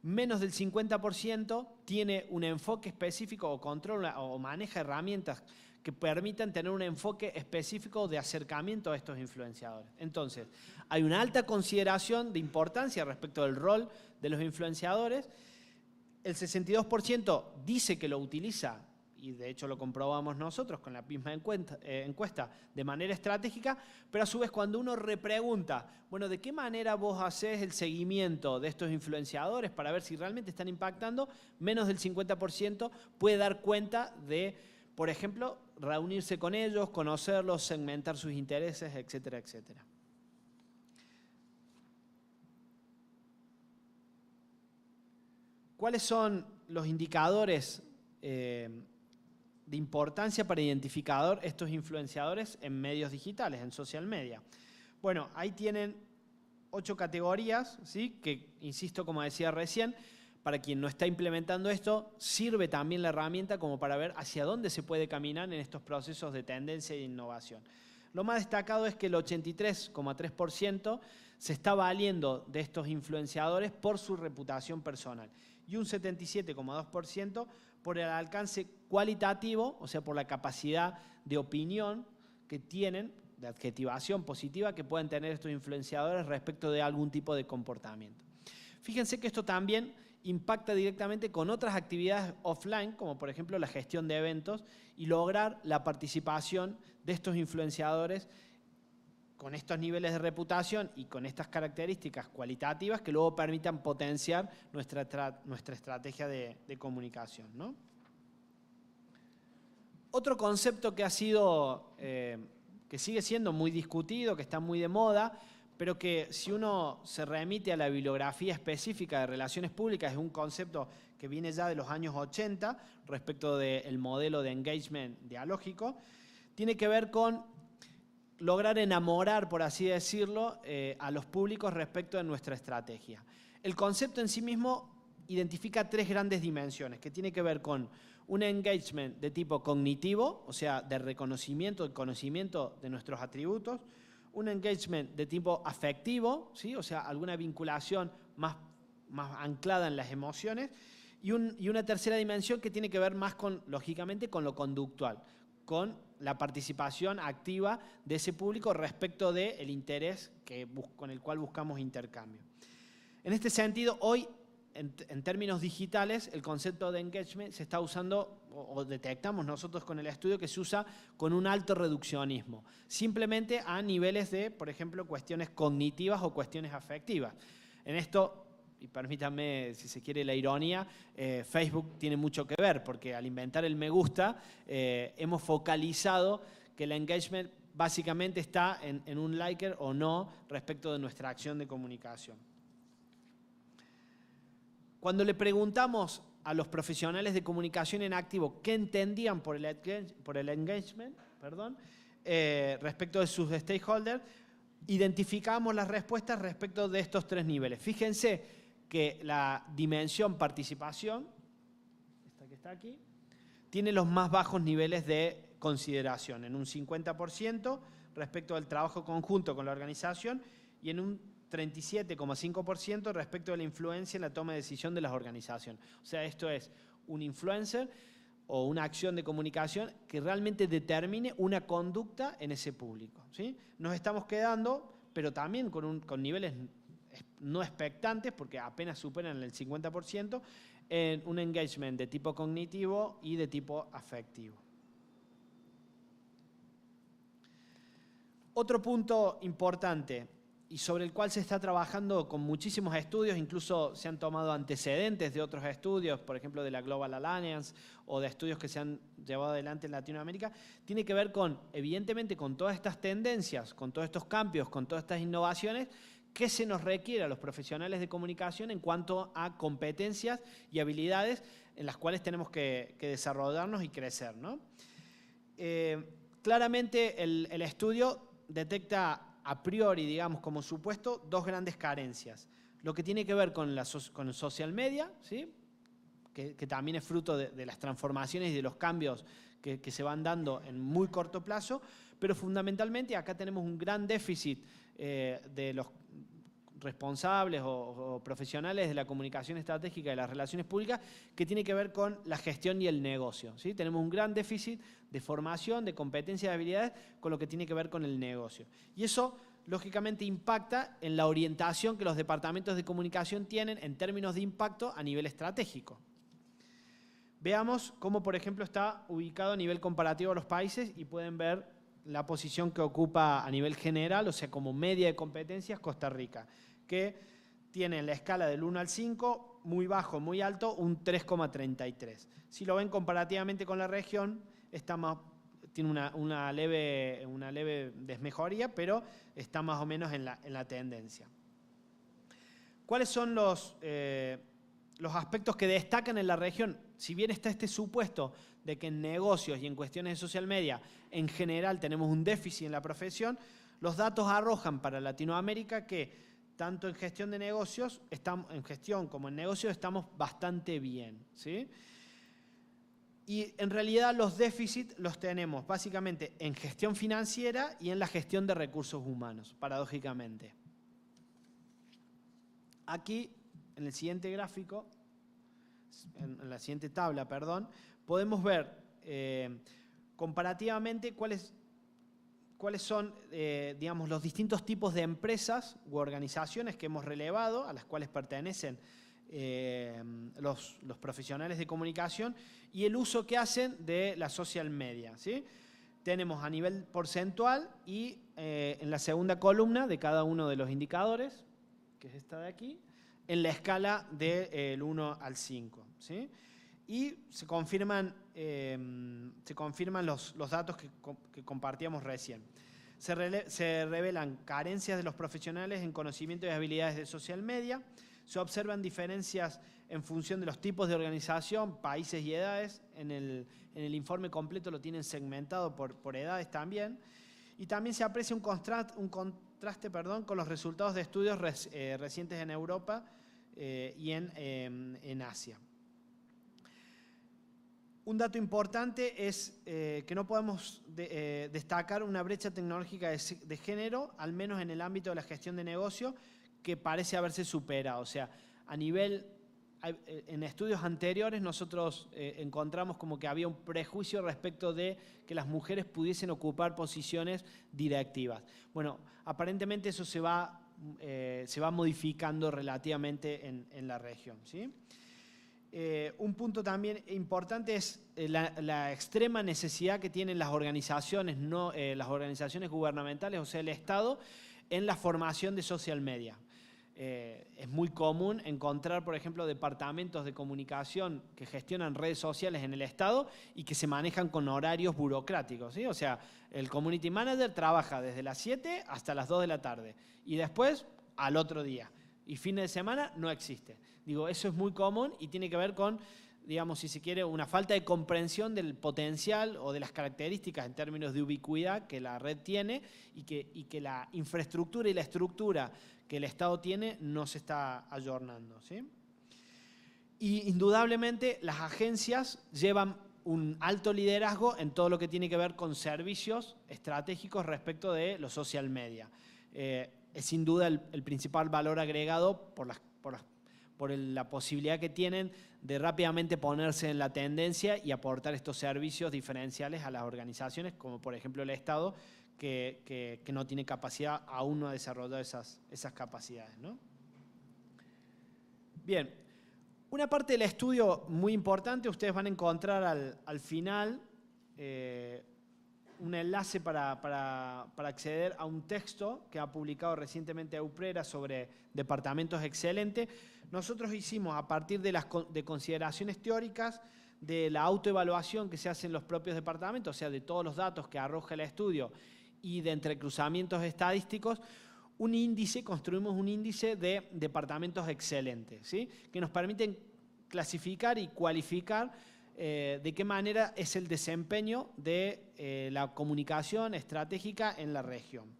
Menos del 50% tiene un enfoque específico o controla o maneja herramientas que permitan tener un enfoque específico de acercamiento a estos influenciadores. Entonces, hay una alta consideración de importancia respecto del rol de los influenciadores. El 62% dice que lo utiliza, y de hecho lo comprobamos nosotros con la misma encuesta, de manera estratégica, pero a su vez cuando uno repregunta, bueno, ¿de qué manera vos hacés el seguimiento de estos influenciadores para ver si realmente están impactando? Menos del 50% puede dar cuenta de, por ejemplo, reunirse con ellos, conocerlos, segmentar sus intereses, etcétera, etcétera. ¿Cuáles son los indicadores de importancia para identificar estos influenciadores en medios digitales, en social media? Bueno, ahí tienen 8 categorías, ¿sí? Que, insisto, como decía recién, para quien no está implementando esto, sirve también la herramienta como para ver hacia dónde se puede caminar en estos procesos de tendencia e innovación. Lo más destacado es que el 83,3% se está valiendo de estos influenciadores por su reputación personal y un 77,2% por el alcance cualitativo, o sea, por la capacidad de opinión que tienen, de adjetivación positiva que pueden tener estos influenciadores respecto de algún tipo de comportamiento. Fíjense que esto también impacta directamente con otras actividades offline, como por ejemplo la gestión de eventos, y lograr la participación de estos influenciadores con estos niveles de reputación y con estas características cualitativas que luego permitan potenciar nuestra estrategia de comunicación, ¿no? Otro concepto que ha sido, que sigue siendo muy discutido, que está muy de moda, pero que si uno se remite a la bibliografía específica de relaciones públicas, es un concepto que viene ya de los años 80 respecto del modelo de engagement dialógico, tiene que ver con lograr enamorar, por así decirlo, a los públicos respecto de nuestra estrategia. El concepto en sí mismo identifica tres grandes dimensiones, que tiene que ver con un engagement de tipo cognitivo, o sea, de reconocimiento, de conocimiento de nuestros atributos, un engagement de tipo afectivo, ¿sí? O sea, alguna vinculación más anclada en las emociones, y una tercera dimensión que tiene que ver más con, lógicamente, con lo conductual, con la participación activa de ese público respecto del interés con el cual buscamos intercambio. En este sentido, hoy, en términos digitales, el concepto de engagement se está usando, o detectamos nosotros con el estudio, que se usa con un alto reduccionismo, simplemente a niveles de, por ejemplo, cuestiones cognitivas o cuestiones afectivas. En esto, y permítanme, si se quiere, la ironía, Facebook tiene mucho que ver, porque al inventar el me gusta, hemos focalizado que el engagement básicamente está en un liker o no respecto de nuestra acción de comunicación. Cuando le preguntamos a los profesionales de comunicación en activo qué entendían por el engagement, respecto de sus stakeholders, identificamos las respuestas respecto de estos tres niveles. Fíjense que la dimensión participación, esta que está aquí, tiene los más bajos niveles de consideración, en un 50% respecto al trabajo conjunto con la organización y en un 37,5% respecto de la influencia en la toma de decisión de las organizaciones. O sea, esto es un influencer o una acción de comunicación que realmente determine una conducta en ese público, ¿sí? Nos estamos quedando, pero también con niveles no expectantes, porque apenas superan el 50%, en un engagement de tipo cognitivo y de tipo afectivo. Otro punto importante y sobre el cual se está trabajando con muchísimos estudios, incluso se han tomado antecedentes de otros estudios, por ejemplo de la Global Alliance o de estudios que se han llevado adelante en Latinoamérica, tiene que ver con, evidentemente, con todas estas tendencias, con todos estos cambios, con todas estas innovaciones, qué se nos requiere a los profesionales de comunicación en cuanto a competencias y habilidades en las cuales tenemos que desarrollarnos y crecer, ¿no? Claramente el estudio detecta a priori, digamos, como supuesto, dos grandes carencias. Lo que tiene que ver con el social media, ¿sí? que también es fruto de las transformaciones y de los cambios que se van dando en muy corto plazo, pero fundamentalmente acá tenemos un gran déficit de los responsables o profesionales de la comunicación estratégica y de las relaciones públicas, que tiene que ver con la gestión y el negocio, ¿sí? Tenemos un gran déficit de formación, de competencias, de habilidades con lo que tiene que ver con el negocio. Y eso, lógicamente, impacta en la orientación que los departamentos de comunicación tienen en términos de impacto a nivel estratégico. Veamos cómo, por ejemplo, está ubicado a nivel comparativo a los países y pueden ver la posición que ocupa a nivel general, o sea, como media de competencias, Costa Rica, que tiene en la escala del 1 al 5, muy bajo, muy alto, un 3,33. Si lo ven comparativamente con la región, tiene una leve desmejoría, pero está más o menos en la tendencia. ¿Cuáles son los aspectos que destacan en la región? Si bien está este supuesto de que en negocios y en cuestiones de social media, en general tenemos un déficit en la profesión, los datos arrojan para Latinoamérica que tanto en gestión de negocios, en gestión como en negocios estamos bastante bien, ¿sí? Y en realidad los déficits los tenemos básicamente en gestión financiera y en la gestión de recursos humanos, paradójicamente. Aquí, en el siguiente gráfico, en la siguiente tabla, perdón, podemos ver comparativamente cuáles son, digamos, los distintos tipos de empresas u organizaciones que hemos relevado, a las cuales pertenecen los profesionales de comunicación, y el uso que hacen de la social media, ¿sí? Tenemos a nivel porcentual y en la segunda columna de cada uno de los indicadores, que es esta de aquí, en la escala del 1 al 5, ¿sí? Y se confirman los datos que compartíamos recién. Se revelan carencias de los profesionales en conocimiento y habilidades de social media. Se observan diferencias en función de los tipos de organización, países y edades. En el informe completo lo tienen segmentado por edades también. Y también se aprecia un contraste con los resultados de estudios recientes en Europa y en Asia. Un dato importante es que no podemos destacar una brecha tecnológica de género, al menos en el ámbito de la gestión de negocio, que parece haberse superado. O sea, en estudios anteriores nosotros encontramos como que había un prejuicio respecto de que las mujeres pudiesen ocupar posiciones directivas. Bueno, aparentemente eso se va modificando relativamente en la región, ¿sí? Un punto también importante es la extrema necesidad que tienen las organizaciones gubernamentales, o sea, el Estado, en la formación de social media. Es muy común encontrar, por ejemplo, departamentos de comunicación que gestionan redes sociales en el Estado y que se manejan con horarios burocráticos, ¿sí? O sea, el community manager trabaja desde las 7 hasta las 2 de la tarde y después al otro día. Y fines de semana no existe. Digo, eso es muy común y tiene que ver con, digamos, si se quiere, una falta de comprensión del potencial o de las características en términos de ubicuidad que la red tiene y que la infraestructura y la estructura que el Estado tiene no se está ayornando, ¿sí? Y indudablemente las agencias llevan un alto liderazgo en todo lo que tiene que ver con servicios estratégicos respecto de los social media. Es sin duda el principal valor agregado por la posibilidad que tienen de rápidamente ponerse en la tendencia y aportar estos servicios diferenciales a las organizaciones, como por ejemplo el Estado, que no tiene capacidad, aún no ha desarrollado esas capacidades, ¿no? Bien, una parte del estudio muy importante, ustedes van a encontrar al final un enlace para acceder a un texto que ha publicado recientemente Euprera sobre departamentos excelentes. Nosotros hicimos, a partir de consideraciones teóricas, de la autoevaluación que se hace en los propios departamentos, o sea, de todos los datos que arroja el estudio y de entrecruzamientos estadísticos, construimos un índice de departamentos excelentes, ¿sí? Que nos permiten clasificar y cualificar de qué manera es el desempeño de la comunicación estratégica en la región.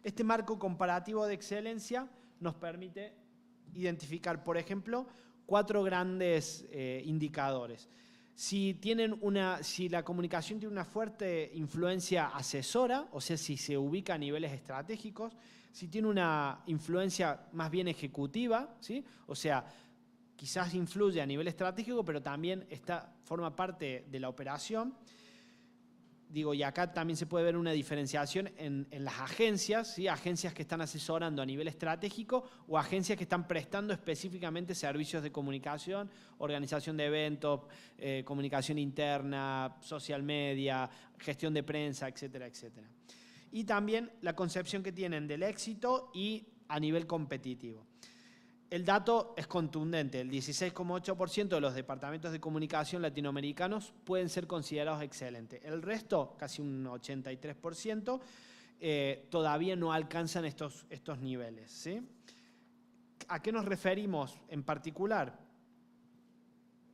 Este marco comparativo de excelencia nos permite identificar, por ejemplo, 4 grandes indicadores. Si la comunicación tiene una fuerte influencia asesora, o sea, si se ubica a niveles estratégicos, si tiene una influencia más bien ejecutiva, ¿sí? O sea, quizás influye a nivel estratégico, pero también forma parte de la operación. Digo, y acá también se puede ver una diferenciación en las agencias, ¿sí? Agencias que están asesorando a nivel estratégico o agencias que están prestando específicamente servicios de comunicación, organización de eventos, comunicación interna, social media, gestión de prensa, etcétera, etcétera. Y también la concepción que tienen del éxito y a nivel competitivo. El dato es contundente, el 16,8% de los departamentos de comunicación latinoamericanos pueden ser considerados excelentes. El resto, casi un 83%, todavía no alcanzan estos niveles, ¿sí? ¿A qué nos referimos en particular?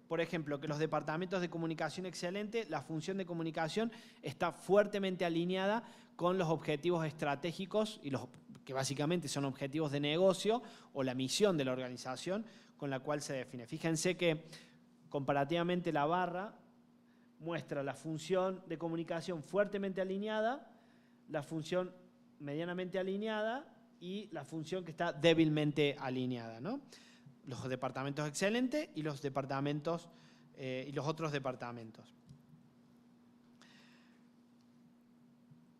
Por ejemplo, que los departamentos de comunicación excelente, la función de comunicación está fuertemente alineada con los objetivos estratégicos y que básicamente son objetivos de negocio o la misión de la organización con la cual se define. Fíjense que comparativamente la barra muestra la función de comunicación fuertemente alineada, la función medianamente alineada y la función que está débilmente alineada, ¿no? Los departamentos excelentes y los departamentos y los otros departamentos.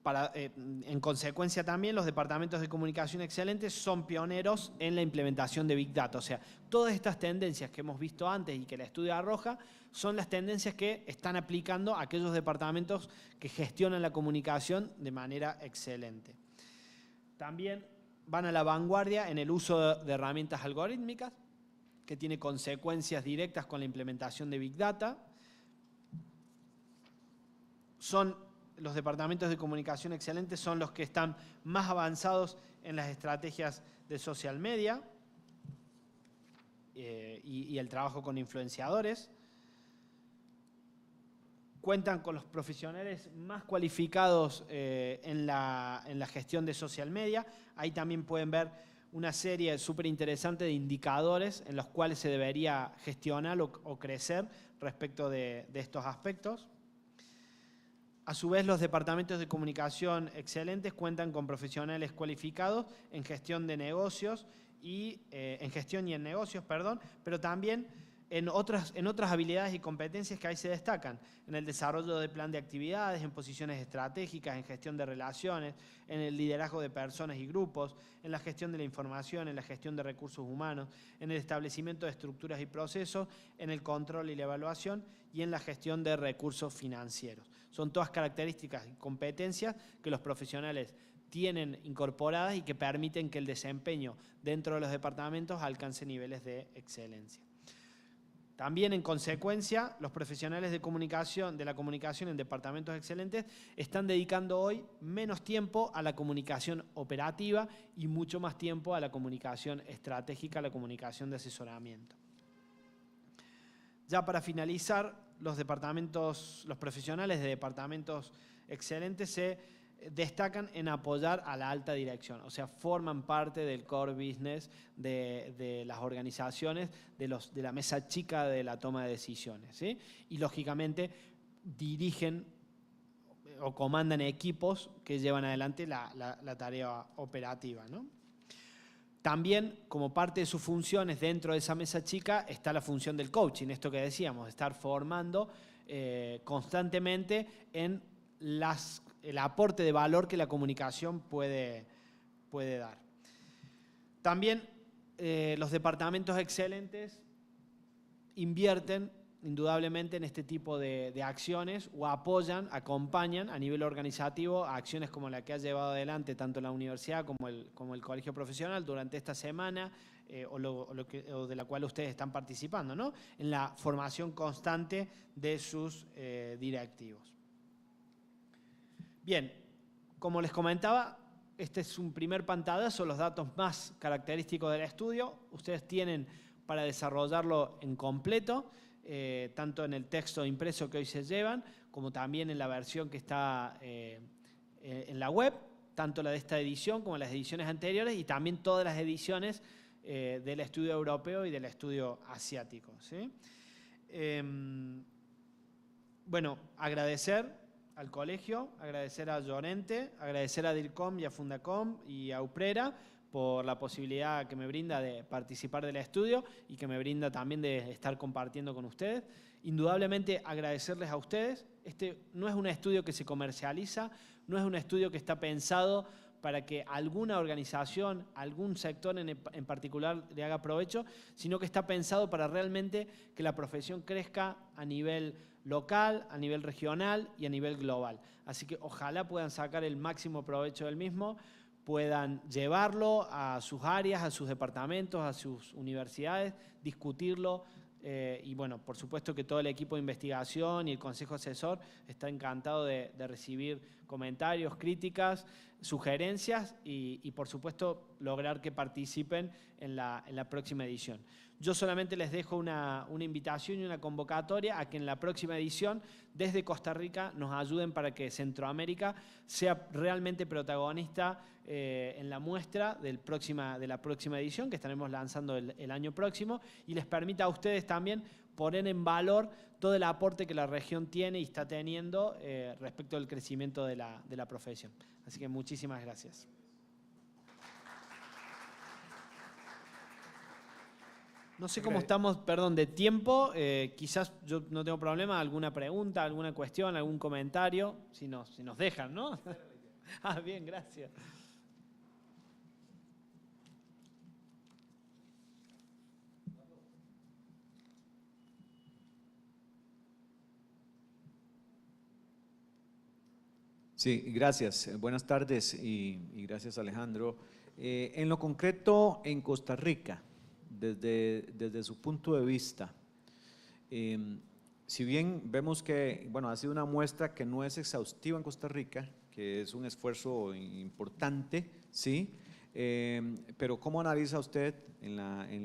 En consecuencia también los departamentos de comunicación excelentes son pioneros en la implementación de Big Data. O sea, todas estas tendencias que hemos visto antes y que el estudio arroja son las tendencias que están aplicando a aquellos departamentos que gestionan la comunicación de manera excelente. También van a la vanguardia en el uso de herramientas algorítmicas que tiene consecuencias directas con la implementación de Big Data. Los departamentos de comunicación excelentes son los que están más avanzados en las estrategias de social media y el trabajo con influenciadores. Cuentan con los profesionales más cualificados en la gestión de social media. Ahí también pueden ver una serie súper interesante de indicadores en los cuales se debería gestionar o crecer respecto de estos aspectos. A su vez, los departamentos de comunicación excelentes cuentan con profesionales cualificados en gestión de negocios en negocios, pero también en otras habilidades y competencias que ahí se destacan, en el desarrollo de plan de actividades, en posiciones estratégicas, en gestión de relaciones, en el liderazgo de personas y grupos, en la gestión de la información, en la gestión de recursos humanos, en el establecimiento de estructuras y procesos, en el control y la evaluación y en la gestión de recursos financieros. Son todas características y competencias que los profesionales tienen incorporadas y que permiten que el desempeño dentro de los departamentos alcance niveles de excelencia. También, en consecuencia, los profesionales de la comunicación en departamentos excelentes están dedicando hoy menos tiempo a la comunicación operativa y mucho más tiempo a la comunicación estratégica, a la comunicación de asesoramiento. Ya para finalizar, los profesionales de departamentos excelentes se destacan en apoyar a la alta dirección, o sea, forman parte del core business de las organizaciones, de la mesa chica de la toma de decisiones, ¿sí? Y lógicamente dirigen o comandan equipos que llevan adelante la tarea operativa, ¿no? También, como parte de sus funciones dentro de esa mesa chica, está la función del coaching, esto que decíamos, estar formando constantemente en el aporte de valor que la comunicación puede dar. También los departamentos excelentes invierten indudablemente en este tipo de acciones o acompañan a nivel organizativo a acciones como la que ha llevado adelante tanto la universidad como el colegio profesional durante esta semana o de la cual ustedes están participando, ¿no? En la formación constante de sus directivos. Bien, como les comentaba, este es un primer pantallazo, los datos más característicos del estudio. Ustedes tienen para desarrollarlo en completo, tanto en el texto impreso que hoy se llevan, como también en la versión que está en la web, tanto la de esta edición como las ediciones anteriores y también todas las ediciones del estudio europeo y del estudio asiático, ¿sí? Bueno, agradecer al colegio, agradecer a Llorente, agradecer a DIRCOM y a Fundacom y a UPRERA por la posibilidad que me brinda de participar del estudio y que me brinda también de estar compartiendo con ustedes. Indudablemente agradecerles a ustedes. Este no es un estudio que se comercializa, no es un estudio que está pensado para que alguna organización, algún sector en particular le haga provecho, sino que está pensado para realmente que la profesión crezca a nivel local, a nivel regional y a nivel global. Así que ojalá puedan sacar el máximo provecho del mismo, puedan llevarlo a sus áreas, a sus departamentos, a sus universidades, discutirlo y bueno, por supuesto que todo el equipo de investigación y el consejo asesor está encantado de recibir comentarios, críticas, sugerencias y por supuesto lograr que participen en la próxima edición. Yo solamente les dejo una invitación y una convocatoria a que en la próxima edición desde Costa Rica nos ayuden para que Centroamérica sea realmente protagonista en la muestra de la próxima edición que estaremos lanzando el año próximo y les permita a ustedes también poner en valor todo el aporte que la región tiene y está teniendo respecto al crecimiento de la profesión. Así que muchísimas gracias. No sé cómo estamos, perdón, de tiempo. Quizás yo no tengo problema. ¿Alguna pregunta, alguna cuestión, algún comentario? Si nos dejan, ¿no? Ah, bien, gracias. Sí, gracias. Buenas tardes y gracias, Alejandro. En lo concreto, en Costa Rica, desde su punto de vista, si bien vemos que, bueno, ha sido una muestra que no es exhaustiva en Costa Rica, que es un esfuerzo importante, ¿sí? Pero ¿cómo analiza usted en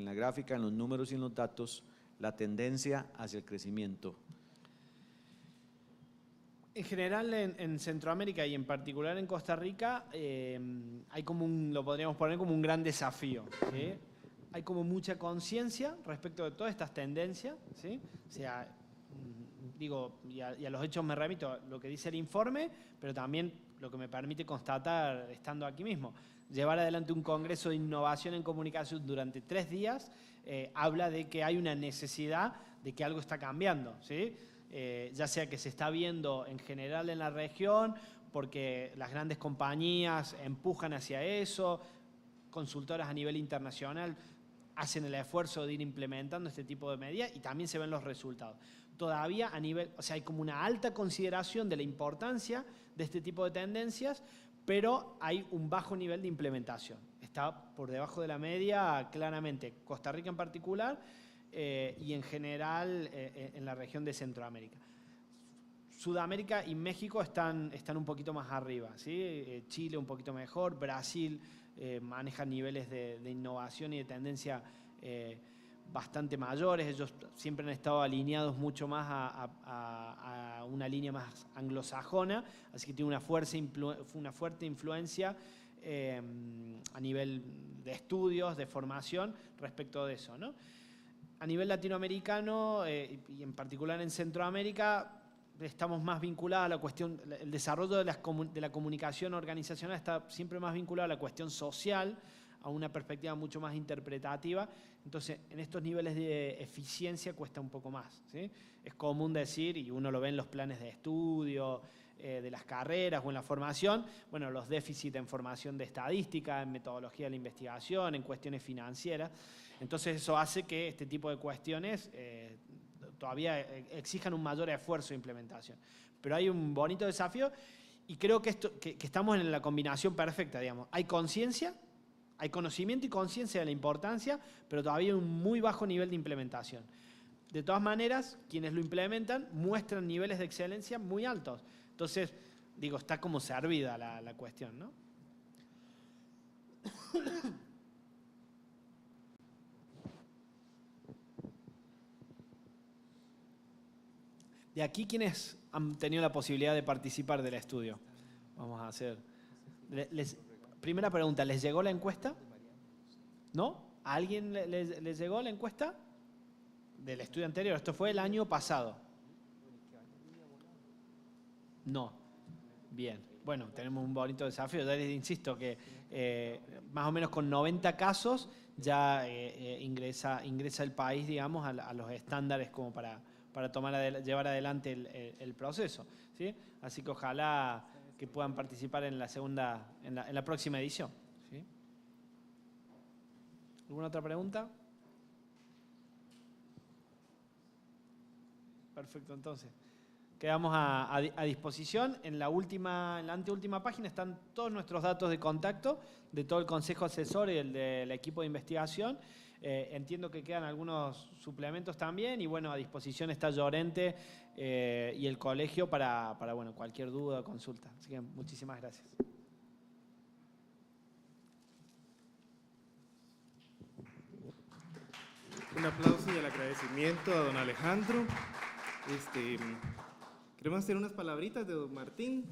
la gráfica, en los números y en los datos, la tendencia hacia el crecimiento? En general en Centroamérica y en particular en Costa Rica hay como lo podríamos poner como un gran desafío, ¿sí? Hay como mucha conciencia respecto de todas estas tendencias, ¿sí? O sea, digo, y a los hechos me remito a lo que dice el informe, pero también lo que me permite constatar estando aquí mismo. Llevar adelante un congreso de innovación en comunicación durante 3 días habla de que hay una necesidad de que algo está cambiando, ¿sí? Ya sea que se está viendo en general en la región, porque las grandes compañías empujan hacia eso, consultoras a nivel internacional hacen el esfuerzo de ir implementando este tipo de medidas y también se ven los resultados. Todavía a nivel, o sea, hay como una alta consideración de la importancia de este tipo de tendencias, pero hay un bajo nivel de implementación. Está por debajo de la media claramente Costa Rica en particular, y en general en la región de Centroamérica. Sudamérica y México están un poquito más arriba, ¿sí? Chile un poquito mejor, Brasil maneja niveles de innovación y de tendencia bastante mayores. Ellos siempre han estado alineados mucho más a una línea más anglosajona, así que tiene una fuerte influencia a nivel de estudios, de formación respecto de eso, ¿no? A nivel latinoamericano y en particular en Centroamérica estamos más vinculados a la cuestión, el desarrollo de la comunicación organizacional está siempre más vinculado a la cuestión social, a una perspectiva mucho más interpretativa. Entonces, en estos niveles de eficiencia cuesta un poco más, ¿sí? Es común decir, y uno lo ve en los planes de estudio, de las carreras o en la formación, bueno, los déficits en formación de estadística, en metodología de la investigación, en cuestiones financieras. Entonces eso hace que este tipo de cuestiones todavía exijan un mayor esfuerzo de implementación. Pero hay un bonito desafío y creo que estamos en la combinación perfecta, digamos. Hay conciencia, hay conocimiento y conciencia de la importancia, pero todavía hay un muy bajo nivel de implementación. De todas maneras, quienes lo implementan muestran niveles de excelencia muy altos. Entonces, digo, está como servida la cuestión, ¿no? De aquí, ¿quiénes han tenido la posibilidad de participar del estudio? Vamos a hacer. Primera pregunta, ¿les llegó la encuesta? ¿No? ¿A alguien les llegó la encuesta? Del estudio anterior, esto fue el año pasado. No. Bien. Bueno, tenemos un bonito desafío. Ya les insisto que más o menos con 90 casos ya ingresa el país, digamos, a los estándares como para llevar adelante el proceso, ¿sí? Así que ojalá que puedan participar en la próxima edición, ¿sí? ¿Alguna otra pregunta? Perfecto, entonces. Quedamos a disposición. En la anteúltima página están todos nuestros datos de contacto de todo el consejo asesor y el del equipo de investigación. Entiendo que quedan algunos suplementos también y bueno, a disposición está Llorente y el colegio para bueno, cualquier duda o consulta. Así que muchísimas gracias. Un aplauso y el agradecimiento a don Alejandro. Queremos hacer unas palabritas de don Martín.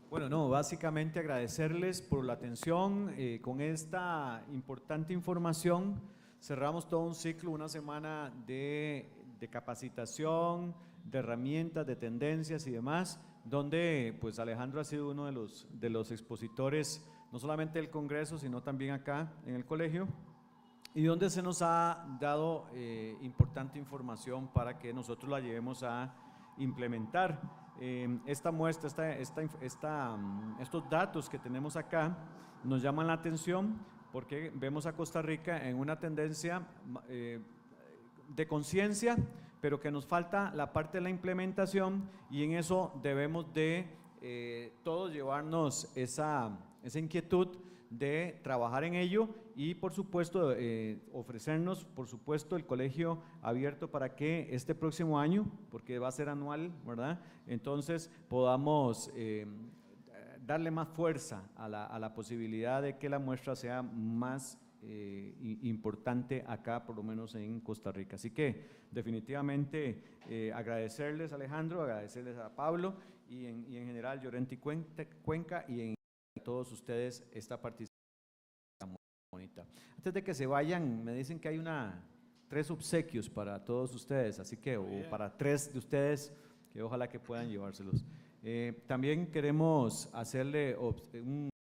Bueno, no, básicamente agradecerles por la atención. Con esta importante información cerramos todo un ciclo, una semana de capacitación, de herramientas, de tendencias y demás, donde pues Alejandro ha sido uno de los expositores, no solamente del Congreso, sino también acá en el colegio, y donde se nos ha dado importante información para que nosotros la llevemos a implementar. Esta muestra, estos datos que tenemos acá nos llaman la atención porque vemos a Costa Rica en una tendencia de conciencia, pero que nos falta la parte de la implementación, y en eso debemos de todos llevarnos esa inquietud de trabajar en ello y por supuesto ofrecernos, por supuesto, el colegio abierto para que este próximo año, porque va a ser anual, ¿verdad? Entonces podamos darle más fuerza a la posibilidad de que la muestra sea más importante acá, por lo menos en Costa Rica. Así que definitivamente agradecerles, Alejandro, agradecerles a Pablo y en general Llorenti Cuenca y en todos ustedes esta participación bonita. Antes de que se vayan, me dicen que hay 3 obsequios para todos ustedes, así que, o para 3 de ustedes, que ojalá que puedan llevárselos. También queremos hacerle un